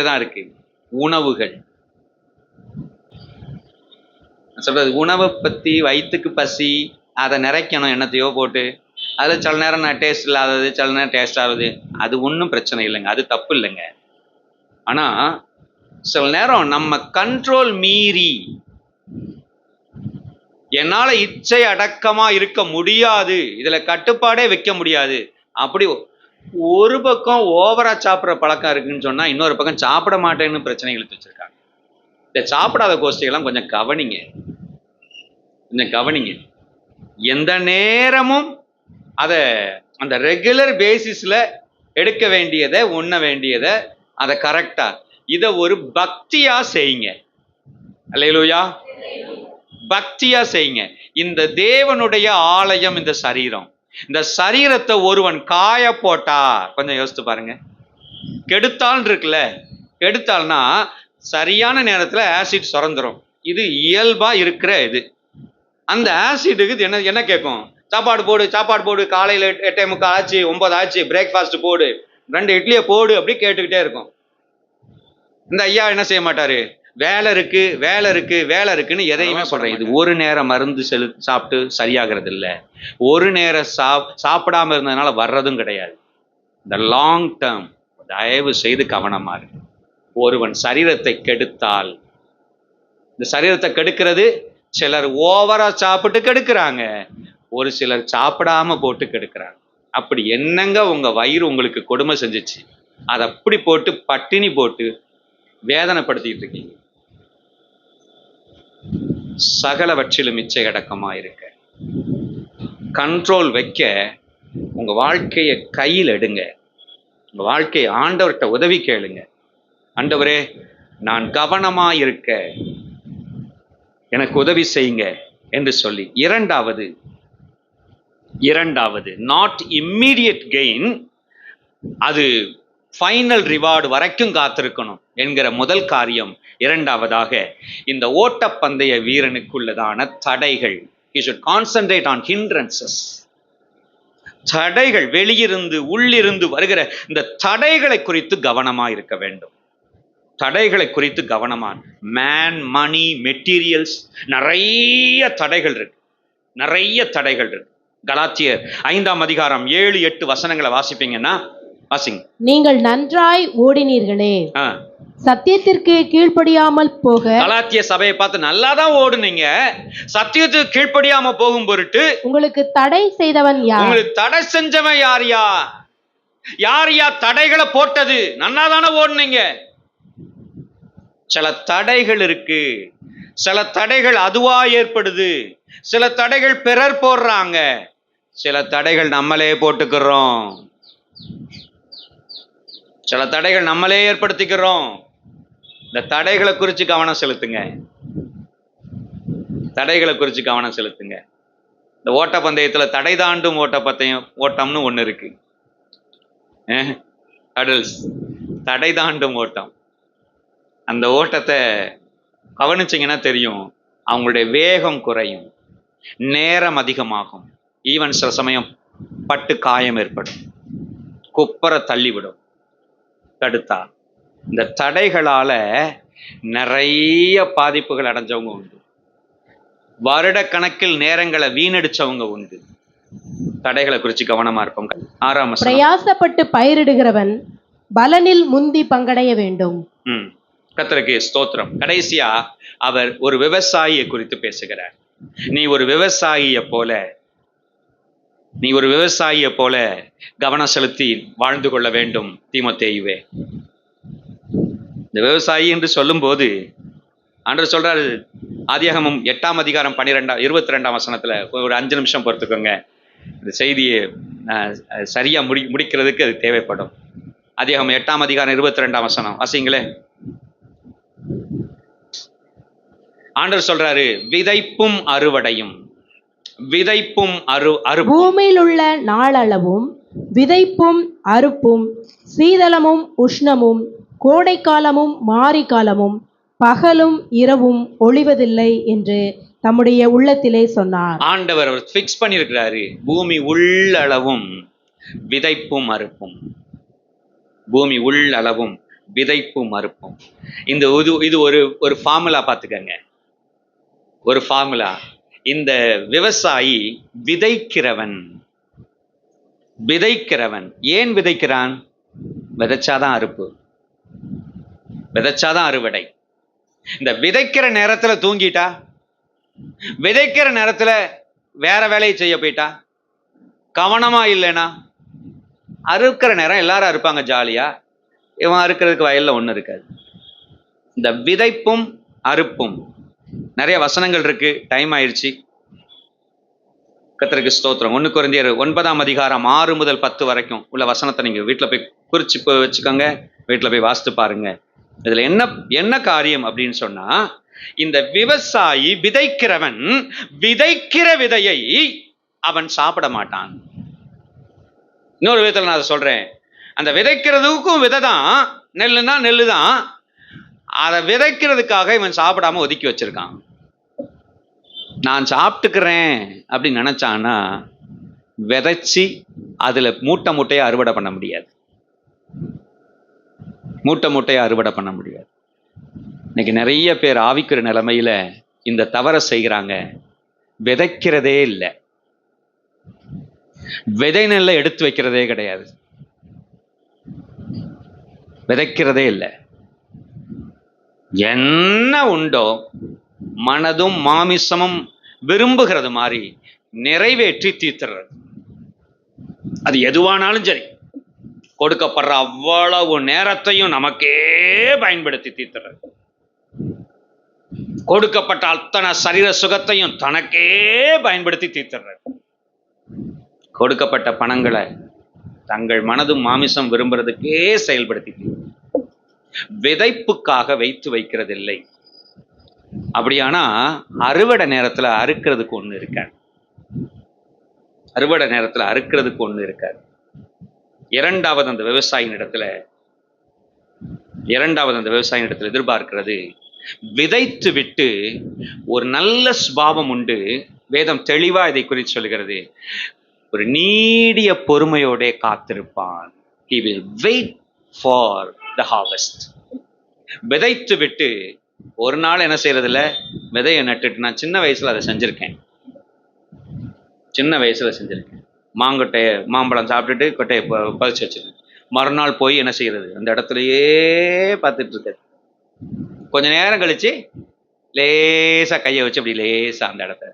தான் இருக்கு, உணவுகள். சொல்றது உணவை பத்தி, வயிற்றுக்கு பசி, அதை நிறைக்கணும் என்னத்தையோ போட்டு. அதில் சில நேரம் நான் டேஸ்ட் இல்லாதது, சில நேரம் டேஸ்ட் ஆகுது. அது ஒன்றும் பிரச்சனை இல்லைங்க, அது தப்பு இல்லைங்க. ஆனா சில நேரம் நம்ம கண்ட்ரோல் மீறி என்னால இச்சை அடக்கமா இருக்க முடியாது, இதுல கட்டுப்பாடே வைக்க முடியாது, அப்படி ஒரு பக்கம் ஓவரா சாப்பிட்ற பழக்கம் இருக்குன்னு சொன்னா, இன்னொரு பக்கம் சாப்பிட மாட்டேன்னு பிரச்சனை இழுத்து வச்சிருக்காங்க. இந்த சாப்பிடாத கோஷ்டிகள்லாம் கொஞ்சம் கவனிங்க. எந்த நேரமும் அந்த ரெகுலர் பேசிஸ்ல எடுக்க வேண்டியதை, உண்ண வேண்டியதை, அதை கரெக்டா, இதை ஒரு பக்தியா செய்யுங்க. அல்லேலூயா. பக்தியா செய்யுங்க. இந்த தேவனுடைய ஆலயம் இந்த சரீரம். இந்த சரீரத்தை ஒருவன் காய போட்டா, கொஞ்சம் யோசித்து பாருங்க. கெடுத்தால் இருக்குல்ல, கெடுத்தால்னா சரியான நேரத்துல ஆசிட் சுரந்துரும். இது இயல்பா இருக்கிற இது. அந்த ஆசிடுக்கு என்ன கேட்கும்? சாப்பாடு போடு, காலையில 8:45 ஆச்சு, 9 ஆச்சு, பிரேக்ஃபாஸ்ட் போடு, 2 இட்லியை போடு, அப்படி கேட்டுக்கிட்டே இருக்கும். இந்த ஐயா என்ன செய்ய மாட்டாரு? வேலை இருக்குன்னு எதையுமே சொல்றேன். இது ஒரு நேரம் மருந்து சாப்பிட்டு சரியாகிறது இல்லை, ஒரு நேரம் சாப்பிடாம இருந்ததுனால வர்றதும் கிடையாது. இந்த லாங் டேர்ம் தயவு செய்து கவனமா இருக்கு. ஒருவன் சரீரத்தை கெடுத்தால், இந்த சரீரத்தை கெடுக்கிறது சிலர் ஓவரா சாப்பிட்டு கெடுக்கிறாங்க, ஒரு சிலர் சாப்பிடாம போட்டு கெடுக்கிறாங்க. அப்படி என்னங்க உங்க வயிறு உங்களுக்கு கொடுமை செஞ்சிச்சு? அதை அப்படி போட்டு பட்டினி போட்டு வேதனைப்படுத்திட்டு இருக்கீங்க. சகலவற்றிலும் இச்சை அடக்கமா இருக்க, கண்ட்ரோல் வைக்க உங்க வாழ்க்கையை கையில் எடுங்க. உங்க வாழ்க்கையை ஆண்டவர்கிட்ட உதவி கேளுங்க. ஆண்டவரே, நான் கவனமா இருக்க எனக்கு உதவி செய்யுங்க என்று சொல்லி. இரண்டாவது நாட் இம்மீடியட் கெயின். அது ஃபைனல் ரிவார்டு வரைக்கும் காத்திருக்கணும் என்கிற முதல் காரியம். இரண்டாவதாக, இந்த ஓட்டப்பந்தய வீரனுக்குள்ளதான தடைகள். He should concentrate on hindrances. தடைகள், வெளியிருந்து உள்ளிருந்து வருகிற இந்த தடைகளை குறித்து கவனமா இருக்க வேண்டும். தடைகளை குறித்து கவனமா. மேன், மணி, மெட்டீரியல்ஸ், நிறைய தடைகள் இருக்கு, நிறைய தடைகள் இருக்கு. கலாத்தியர் 5ஆம் அதிகாரம் 7-8 வசனங்களை வாசிப்பீங்கன்னா வாசிங்க. நீங்கள் நன்றாய் ஓடினீர்களே, ஆ. சத்தியத்திற்கு கீழ்ப்படியாமல் போக. கலாத்திய சபையை பார்த்து நல்லாதான் ஓடுனீங்க, சத்தியத்துக்கு கீழ்ப்படியாம போகும் பொருட்டு உங்களுக்கு தடை செய்தவன் யார்? உங்களுக்கு தடை செஞ்சவன் யாரியா? யாரியா தடைகளை போட்டது? நல்லாதானே ஓடுனீங்க. சில தடைகள் இருக்கு, சில தடைகள் அதுவா ஏற்படுது, சில தடைகள் பிறர் போடுறாங்க, சில தடைகள் நம்மளே போட்டுக்கிறோம், சில தடைகள் நம்மளே ஏற்படுத்திக்கிறோம். இந்த தடைகளை குறித்து கவனம் செலுத்துங்க, தடைகளை குறித்து கவனம் செலுத்துங்க. இந்த ஓட்டப்பந்தயத்துல தடை தாண்டும் ஓட்டம்னு ஒண்ணு இருக்கு. அடல்ஸ், தடை தாண்டும் ஓட்டம். அந்த ஓட்டத்தை கவனிச்சிங்கன்னா தெரியும், அவங்களுடைய வேகம் குறையும், நேரம் அதிகமாகும், ஈவன் சில சமயம் பட்டு காயம் ஏற்படும், குப்பரை தள்ளிவிடும். தடுத்தா இந்த தடைகளால நிறைய பாதிப்புகள் அடைஞ்சவங்க உண்டு, வருட கணக்கில் நேரங்களை வீணடிச்சவங்க உண்டு. தடைகளை குறித்து கவனமா இருப்போம். 6ஆம் வசனம். பிரயாசப்பட்டு பயிரிடுகிறவன் பலனில் முந்தி பங்கடைய வேண்டும். கர்த்தருக்கு ஸ்தோத்திரம். கடைசியா அவர் ஒரு விவசாயியை குறித்து பேசுகிறார். நீ ஒரு விவசாயியை போல கவனம் செலுத்தி வாழ்ந்து கொள்ள வேண்டும் தீமோத்தேயுவே. இந்த விவசாயி என்று சொல்லும் போது ஆண்டவர் சொல்றாரு, ஆதியாகமம் 8ஆம் அதிகாரம் 22ஆம் வசனத்துல ஒரு 5 நிமிஷம் பொறுத்துக்கோங்க, இந்த செய்தியை சரியா முடிக்கிறதுக்கு அது தேவைப்படும். ஆதியாகமம் 8ஆம் அதிகாரம் 22ஆம் வசனம் வாசிங்களே. ஆண்டவர் சொல்றாரு, விதைப்பும் அறுவடையும், விதைப்பும் பூமியில் உள்ள நாளளவும் விதைப்பும் அறுப்பும், சீதளமும் உஷ்ணமும், கோடை காலமும் மாரி காலமும், பகலும் இரவும் ஒளிவதில்லை என்று தம்முடைய உள்ளத்திலே சொன்னார். ஆண்டவர் அவர் ஃபிக்ஸ் பண்ணியிருக்கிறாரு, பூமி உள்ளளவும் விதைப்பும் அறுப்பும், பூமி உள்ளளவும் விதைப்பும் அறுப்பும். இது ஒரு ஃபார்முலா பார்த்துக்கங்க, ஒரு ஃபார்முலா. இந்த விவசாயி விதைக்கிறவன். ஏன் விதைக்கிறான்? விதைச்சாதான் அறுப்பு, விதைச்சாதான் அறுவடை. இந்த விதைக்கிற நேரத்துல தூங்கிட்டா, விதைக்கிற நேரத்துல வேற வேலையை செய்ய போயிட்டா, கவனமா இல்லைன்னா, அறுக்கிற நேரம் எல்லாரும் அறுப்பாங்க ஜாலியா, இவன் அறுக்கிறதுக்கு வயல்ல ஒண்ணு இருக்காது. இந்த விதைப்பும் அறுப்பும் நிறைய வசனங்கள் இருக்கு, டைம் ஆயிடுச்சு. கர்த்தருக்கு ஸ்தோத்திரம். 1 கொரிந்தியர் 9ஆம் அதிகாரம் 6 முதல் 10 வரைக்கும் உள்ள வசனத்தை நீங்க வீட்டுல போய் குறிச்சு வச்சுக்கோங்க, வீட்டுல போய் வாசித்து பாருங்க. இதுல என்ன காரியம் அப்படின்னு சொன்னா, இந்த விவசாயி விதைக்கிறவன் விதைக்கிற விதையை அவன் சாப்பிட மாட்டான். இன்னொரு விதத்துல நான் அதை சொல்றேன், அந்த விதைக்கிறதுக்கும் விதை தான், நெல்லுன்னா நெல்லு தான், அதை விதைக்கிறதுக்காக இவன் சாப்பிடாம ஒதுக்கி வச்சிருக்கான். நான் சாப்பிட்டுக்கிறேன் அப்படின்னு நினைச்சான்னா விதைச்சி அதுல மூட்டை மூட்டையா அறுவடை பண்ண முடியாது, மூட்டை மூட்டையா அறுவடை பண்ண முடியாது. இன்னைக்கு நிறைய பேர் ஆவிக்கிற நிலைமையில இந்த தவறை செய்கிறாங்க. விதைக்கிறதே இல்லை, விதை நெல்லை எடுத்து வைக்கிறதே கிடையாது, விதைக்கிறதே இல்லை. என்ன உண்டோ மனதும் மாமிசமும் விரும்புகிறது மாதிரி நிறைவேற்றி தீர்த்துறது. அது எதுவானாலும் சரி, கொடுக்கப்படுற அவ்வளவு நேரத்தையும் நமக்கே பயன்படுத்தி தீர்த்துறது, கொடுக்கப்பட்ட அத்தனை சரீர சுகத்தையும் தனக்கே பயன்படுத்தி தீர்த்துறது, கொடுக்கப்பட்ட பணங்களை தங்கள் மனதும் மாமிசம் விரும்புறதுக்கே செயல்படுத்தி விதைப்புக்காக வைக்கிறதில்லை. அப்படியானா அறுவடை நேரத்துல அறுக்கிறதுக்கு ஒண்ணு இருக்காது, அறுவடை நேரத்துல அறுக்கிறதுக்கு ஒண்ணு இருக்காது. இரண்டாவது, அந்த விவசாயியின் இடத்துல இரண்டாவது அந்த விவசாய இடத்துல எதிர்பார்க்கிறது, விதைத்து விட்டு ஒரு நல்ல சுபாவம் உண்டு. வேதம் தெளிவா இதை குறித்து சொல்கிறது. ஒரு நீடிய பொறுமையோட காத்திருப்பான். He will wait for the harvest. விதைத்து விட்டு ஒரு நாள் என்ன செய்யறதில்ல, விதையை நட்டுட்டு, நான் சின்ன வயசுல அதை செஞ்சிருக்கேன். மாங்கொட்டையை, மாம்பழம் சாப்பிட்டுட்டு கொட்டையை பதிச்சு வச்சிருக்கேன். மறுநாள் போய் என்ன செய்யறது, அந்த இடத்துலயே பார்த்துட்டு இருக்காது. கொஞ்ச நேரம் கழிச்சு லேசா கையை வச்சு அப்படி லேசா அந்த இடத்த,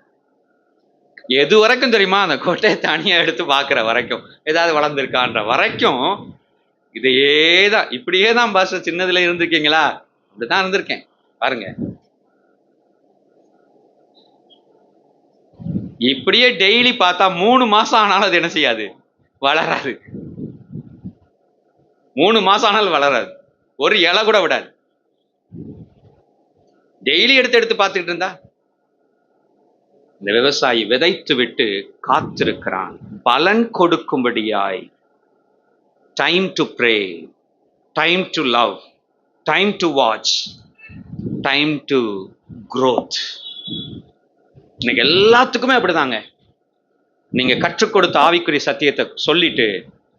எது வரைக்கும் தெரியுமா, அந்த கொட்டையை தனியா எடுத்து பார்க்குற வரைக்கும், ஏதாவது வளர்ந்துருக்கான்ற வரைக்கும் இதையேதான். இப்படியே தான் பாஸ் சின்னதுல இருந்திருக்கீங்களா? அப்படிதான் இருந்திருக்கேன் பாருங்க. இப்படியே டெய்லி பார்த்தா 3 மாசம் ஆனாலும் அது என்ன செய்யாது, வளராது. 3 மாசம் ஆனாலும் வளராது, ஒரு இலை கூட விடாது. டெய்லி எடுத்து பார்த்துக்கிட்டு இருந்தா. இந்த விவசாயி விதைத்து விட்டு காத்திருக்கிறான், பலன் கொடுக்கும்படியாய். Time to pray, time to love, time to watch, time to growth. இன்னைக்கு எல்லாத்துக்குமே அப்படிதாங்க. நீங்க கற்றுக் கொடுத்த ஆவிக்குரிய சத்தியத்தை சொல்லிட்டு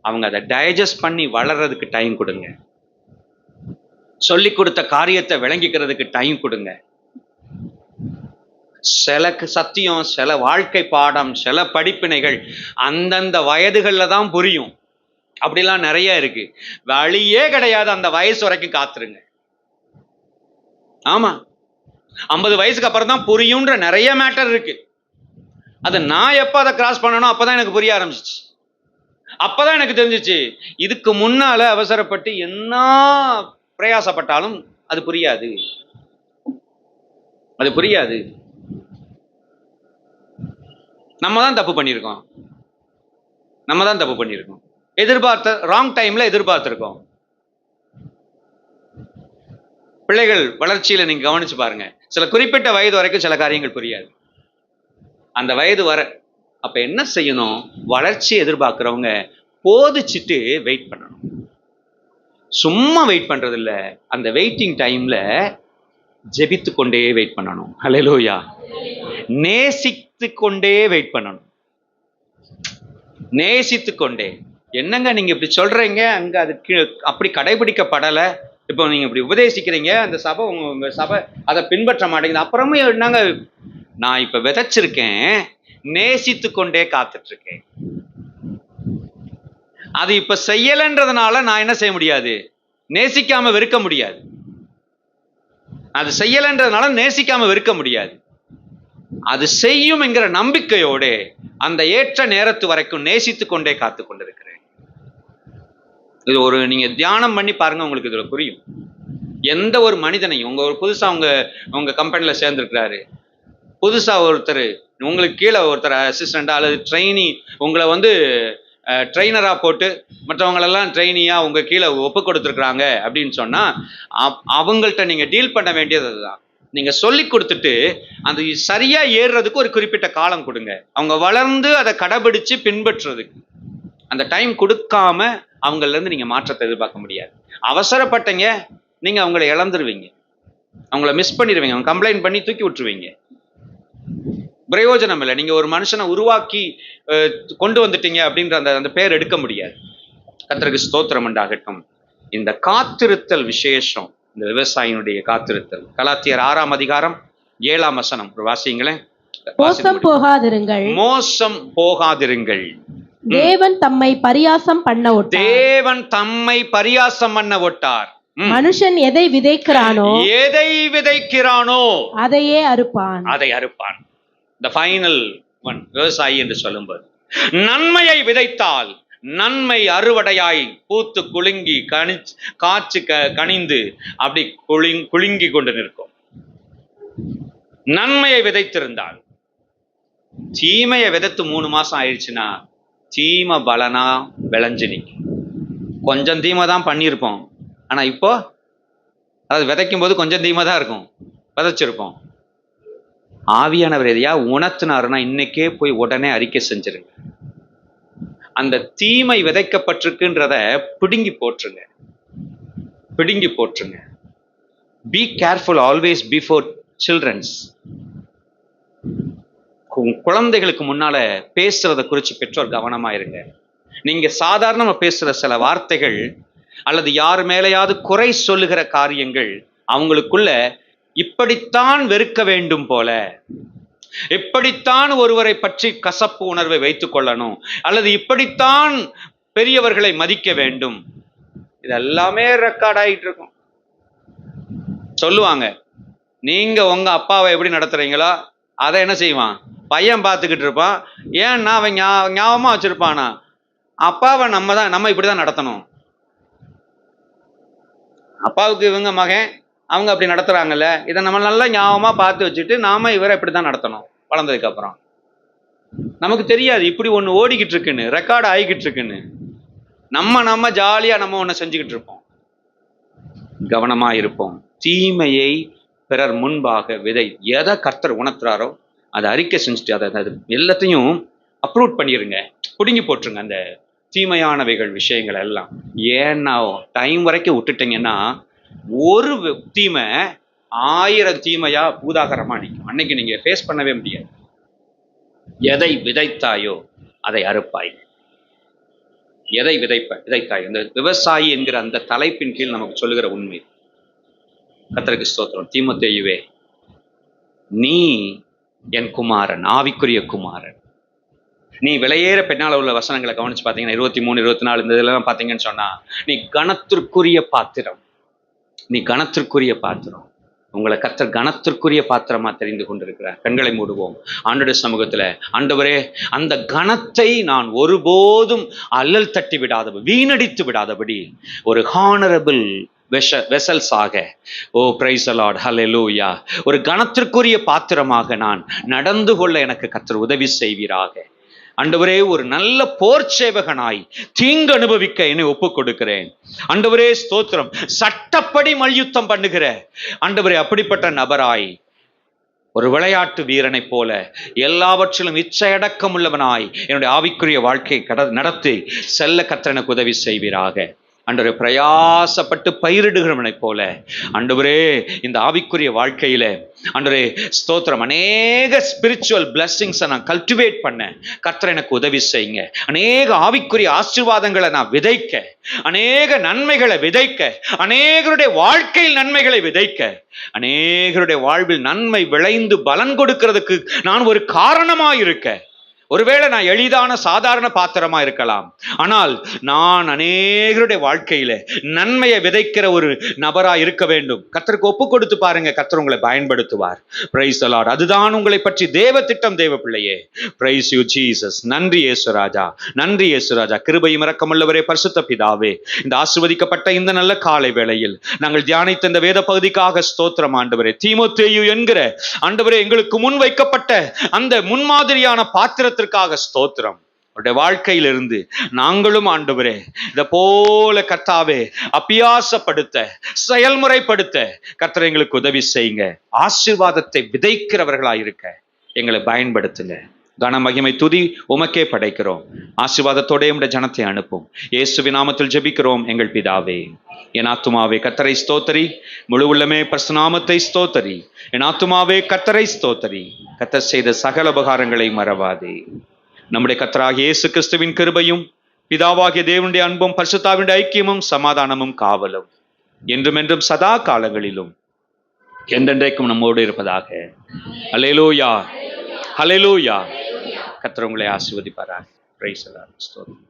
அவங்க அதை டைஜஸ்ட் பண்ணி வளர்றதுக்கு டைம் கொடுங்க. சொல்லி கொடுத்த காரியத்தை விளங்கிக்கிறதுக்கு டைம் கொடுங்க. சில சத்தியம், சில வாழ்க்கை பாடம், சில படிப்பினைகள் அந்தந்த வயதுகள்ல தான் புரியும். அப்படிலாம் நிறைய இருக்கு. வழியே கிடையாது, அந்த வயசு வரைக்கும் காத்துருங்க. ஆமா, 50 வயசுக்கு அப்புறம் தான் புரியும்ன்ற நிறைய மேட்டர் இருக்கு. அது நான் எப்ப அதை கிராஸ் பண்ணணும் அப்பதான் எனக்கு புரிய ஆரம்பிச்சிச்சு. அப்பதான் எனக்கு தெரிஞ்சிச்சு, இதுக்கு முன்னால அவசரப்பட்டு என்ன பிரயாசப்பட்டாலும் அது புரியாது. நம்ம தான் தப்பு பண்ணியிருக்கோம். எதிர்பார்த்த ராங் டைம்ல எதிர்பார்த்திருக்கோம். பிள்ளைகள் வளர்ச்சியில நீங்க கவனிச்சு பாருங்க, சில குறிப்பிட்ட வயது வரைக்கும் சில காரியங்கள் புரியாது. அந்த வயது வர அப்ப என்ன செய்யணும், வளர்ச்சி எதிர்பார்க்கிறவங்க போதிச்சுட்டு வெயிட் பண்ணணும். சும்மா வெயிட் பண்றது இல்ல, அந்த வெயிட்டிங் டைம்ல ஜெபித்து கொண்டே வெயிட் பண்ணணும். ஹல்லேலூயா. நேசித்து கொண்டே வெயிட் பண்ணணும். நேசித்து கொண்டே. என்னங்க நீங்க இப்படி சொல்றீங்க, அங்க அது அப்படி கடைபிடிக்கப்படலை. இப்போ நீங்க இப்படி உபதேசிக்கிறீங்க, அந்த சபை உங்க சபை அதை பின்பற்ற மாட்டேங்குது. அப்புறமே என்னங்க, நான் இப்ப விதைச்சிருக்கேன், நேசித்து கொண்டே காத்துட்டு இருக்கேன். அது இப்ப செய்யலன்றதுனால நான் என்ன செய்ய முடியாது, நேசிக்காம வெறுக்க முடியாது. அது செய்யலன்றதுனால நேசிக்காம வெறுக்க முடியாது. அது செய்யும் என்கிற நம்பிக்கையோட அந்த ஏற்ற நேரத்து வரைக்கும் நேசித்து கொண்டே காத்து கொண்டிருக்கிறேன். இது ஒரு நீங்க தியானம் பண்ணி பாருங்க, உங்களுக்கு இதுல புரியும். எந்த ஒரு மனிதனையும், உங்க ஒரு புதுசா உங்க கம்பெனில சேர்ந்திருக்கிறாரு, புதுசா ஒருத்தர் உங்களுக்கு கீழே ஒருத்தர் அசிஸ்டண்டா அல்லது ட்ரெயினி உங்களை ட்ரெயினரா போட்டு மற்றவங்களெல்லாம் ட்ரெயினியா உங்க கீழே ஒப்பு கொடுத்துருக்குறாங்க அப்படின்னு சொன்னா அவங்கள்ட்ட நீங்க டீல் பண்ண வேண்டியது அதுதான். நீங்க சொல்லி கொடுத்துட்டு அந்த சரியா ஏறுறதுக்கு ஒரு குறிப்பிட்ட காலம் கொடுங்க. அவங்க வளர்ந்து அதை கடைபிடிச்சு பின்பற்றுறதுக்கு அந்த டைம் கொடுக்காம அவங்கள இருந்து நீங்க மாற்றத்தை எதிர்பார்க்க முடியாது. அவசரப்பட்டீங்க, நீங்க அவங்கள இழந்துருவீங்க, அவங்கள மிஸ் பண்ணிடுவீங்க, அவங்க கம்ப்ளைண்ட் பண்ணி தூக்கி விட்டுருவீங்க. பிரயோஜனம் இல்லை. நீங்க ஒரு மனுஷனை உருவாக்கி கொண்டு வந்துட்டீங்க அப்படின்ற அந்த பேர் எடுக்க முடியாது. கர்த்தருக்கு ஸ்தோத்திரம் உண்டாகட்டும். இந்த காத்திருத்தல் விசேஷம், இந்த விவசாயினுடைய காத்திருத்தல். கலாத்தியர் 6ஆம் அதிகாரம் 7ஆம் வசனம் வாசிங்களேன். மோசம் போகாதிருங்கள். தேவன் தம்மை பரியாசம் பண்ண ஒட்டார். மனுஷன் எதை விதைக்கிறானோ அதையே அறுப்பான். The final one, விவசாயி என்று சொல்லும்போது, நன்மையை விதைத்தால் நன்மை அறுவடையாய் பூத்து குலுங்கி காய்ச்சி கனிந்து அப்படி குலுங்கி கொண்டு நிற்கும். நன்மையை விதைத்திருந்தால், தீமையை விதைத்து 3 மாசம் ஆயிடுச்சுன்னா தீமை பலனா விளைஞ்சு நிற்கும். கொஞ்சம் தீமை தான் பண்ணியிருப்போம், ஆனா இப்போ அதாவது விதைக்கும் போது கொஞ்சம் தீமை தான் இருக்கும், விதைச்சிருப்போம். ஆவியானவர் எதையா உணர்த்தினாருன்னா இன்னைக்கே போய் உடனே அறிக்கை செஞ்சிருங்க. அந்த தீமை விதைக்கப்பட்டிருக்குன்றத பிடுங்கி போட்டுருங்க. பிடுங்கி போட்டுருங்க. Be careful always before childrens. குழந்தைகளுக்கு முன்னால பேசுறத குறித்து பெற்றோர் கவனமா இருங்க. நீங்க சாதாரணமா பேசுற சில வார்த்தைகள் அல்லது யார் மேலேயாவது குறை சொல்லுகிற காரியங்கள் அவங்களுக்குள்ள இப்படித்தான் வெறுக்க வேண்டும் போல, இப்படித்தான் ஒருவரை பற்றி கசப்பு உணர்வை வைத்துக் கொள்ளணும், அல்லது இப்படித்தான் பெரியவர்களை மதிக்க வேண்டும், இது எல்லாமே ரெக்கார்ட் ஆகிட்டு இருக்கும். சொல்லுவாங்க, நீங்க உங்க அப்பாவை எப்படி நடத்துறீங்களோ அதை என்ன செய்வான் பையன் பார்த்துக்கிட்டு இருப்பான். ஏன்னா அவன் ஞாபகமா வச்சிருப்பானா, அப்பாவை நம்ம இப்படிதான் நடத்தணும். அப்பாவுக்கு இவங்க மகன், அவங்க அப்படி நடத்துறாங்கல்ல, இதை நம்ம நல்லா ஞாபகமா பார்த்து வச்சுட்டு நாம இவரை இப்படிதான் நடத்தணும். வளர்ந்ததுக்கு அப்புறம் நமக்கு தெரியாது இப்படி ஒண்ணு ஓடிக்கிட்டு இருக்குன்னு, ரெக்கார்டு ஆகிக்கிட்டு இருக்குன்னு. நம்ம ஜாலியா நம்ம ஒண்ணு செஞ்சுக்கிட்டு இருப்போம். கவனமா இருப்போம். தீமையை பிறர் முன்பாக விதை. எதை கர்த்தர் உணர்த்துறாரோ அதை அறிக்கை செஞ்சுட்டு அதை எல்லாத்தையும் அப்ரூவ் பண்ணிருங்க, பிடுங்கி போட்டுருங்க அந்த தீமையானவைகள் விஷயங்கள் எல்லாம். ஏன்னா டைம் வரைக்கும் விட்டுட்டீங்கன்னா ஒரு தீமை 1000 தீமையா பூதாகரமா நிற்கும். அன்னைக்கு நீங்க ஃபேஸ் பண்ணவே முடியாது. எதை விதைத்தாயோ அதை அறுப்பாய். எதை விதைத்தாயோ. இந்த விவசாயி என்கிற அந்த தலைப்பின் கீழ் நமக்கு சொல்லுகிற உண்மை. கர்த்தருக்கு ஸ்தோத்திரம். தீமோத்தேயுவே, நீ என் குமாரன், ஆவிக்குரிய குமாரன். நீ விலையேற பெண்ணால உள்ள வசனங்களை கவனிச்சு பார்த்தீங்கன்னா 23, 24 இந்த இதெல்லாம் பார்த்தீங்கன்னு சொன்னா, நீ கனத்திற்குரிய பாத்திரம். நீ கனத்திற்குரிய பாத்திரம். உங்களை கர்த்தர் கனத்திற்குரிய பாத்திரமா தெரிந்து கொண்டிருக்கிறார். கண்களை மூடுவோம். ஆண்டவருடைய சமூகத்துல, ஆண்டவரே, அந்த கனத்தை நான் ஒருபோதும் அல்லல் தட்டி விடாதபடி, வீணடித்து விடாதபடி ஒரு ஹானரபிள் வெசல்ஸ் ஆக, ஓ பிரைஸ் தி லார்ட், ஹல்லேலூயா, ஒரு கனத்திற்குரிய பாத்திரமாக நான் நடந்து கொள்ள எனக்கு கர்த்தர் உதவி செய்வீராக. ஆண்டவரே, ஒரு நல்ல போர் சேவகனாய் தீங்கு அனுபவிக்க என்னை ஒப்புக் கொடுக்கிறேன். ஆண்டவரே ஸ்தோத்திரம். சட்டப்படி மல்யுத்தம் பண்ணுகிற ஆண்டவரே, அப்படிப்பட்ட நபராய், ஒரு விளையாட்டு வீரனை போல எல்லாவற்றிலும் இச்சையடக்கம் உள்ளவனாய் என்னுடைய ஆவிக்குரிய வாழ்க்கை நடத்தி செல்ல கர்த்தர் எனக்கு உதவி செய்வீராக. ஆண்டவரே, பிரயாசப்பட்டு பயிரிடுகிறவனை போல ஆண்டவரே இந்த ஆவிக்குரிய வாழ்க்கையில ஆண்டவரே ஸ்தோத்திரம், அநேக ஸ்பிரிச்சுவல் பிளெஸிங்ஸை நான் கல்டிவேட் பண்ண கர்த்தர் எனக்கு உதவி செய்யுங்க. அநேக ஆவிக்குரிய ஆசீர்வாதங்களை நான் விதைக்க, அநேக நன்மைகளை விதைக்க, அநேகருடைய வாழ்க்கையில் நன்மைகளை விதைக்க, அநேகருடைய வாழ்வில் நன்மை விளைந்து பலன் கொடுக்கிறதுக்கு நான் ஒரு காரணமாயிருக்க. ஒருவேளை நான் எளிதான சாதாரண பாத்திரமா இருக்கலாம், ஆனால் நான் அநேகருடைய வாழ்க்கையில நன்மையை விதைக்கிற ஒரு நபரா இருக்க வேண்டும். கர்த்தருக்கு ஒப்பு கொடுத்து பாருங்க, கர்த்தர் உங்களை பயன்படுத்துவார். Praise the Lord. அதுதான் உங்களை பற்றி தேவ திட்டம். தேவ பிள்ளையே, பிரைஸ் யூ ஜீசஸ். நன்றி இயேசுராஜா, நன்றி இயேசுராஜா. கிருபையும் இரக்கமுள்ளவரே, பரிசுத்த பிதாவே, இந்த ஆசீர்வதிக்கப்பட்ட இந்த நல்ல காலை வேளையில் நாங்கள் தியானித்த இந்த வேத பகுதிக்காக ஸ்தோத்திரம் ஆண்டவரே. தீமோத்தேயு என்கிற ஆண்டவரே எங்களுக்கு முன் வைக்கப்பட்ட அந்த முன்மாதிரியான பாத்திரத்திற்காக ஸ்தோத்திரம். அவருடைய வாழ்க்கையிலிருந்து நாங்களும் ஆண்டவரே இதை போல கர்த்தாவே அபியாசப்படுத்த, செயல்முறைப்படுத்த கர்த்தர் எங்களுக்கு உதவி செய்யுங்க. ஆசீர்வாதத்தை விதைக்கிறவர்களாயிருக்க எங்களை பயன்படுத்துங்க. கன மகிமை துதி உமக்கே படைக்கிறோம். ஆசீர்வாதத்தோட உம்முடைய ஜனத்தை அனுப்பும். இயேசுவின் நாமத்தில் ஜெபிக்கிறோம் எங்கள் பிதாவே. என் ஆத்துமாவே கர்த்தரை ஸ்தோத்தரி, முழு உள்ளமே பரிசுத்த நாமத்தை ஸ்தோத்தரி. என் ஆத்துமாவே கர்த்தரை ஸ்தோத்தரி, கர்த்தர் செய்த சகல உபகாரங்களை மறவாதே. நம்முடைய கர்த்தராகிய இயேசு கிறிஸ்துவின் கிருபையும் பிதாவாகிய தேவனுடைய அன்பும் பரிசுத்தாவின் ஐக்கியமும் சமாதானமும் காவலும் என்றும் என்றும் சதா காலங்களிலும் என்றென்றைக்கும் நம்மோடு இருப்பதாக. அல்லேலூயா, அல்லேலூயா. கர்த்தர் உங்களை ஆசீர்வதிப்பாராக. Price the Lord. ஸ்தோத்திரம்.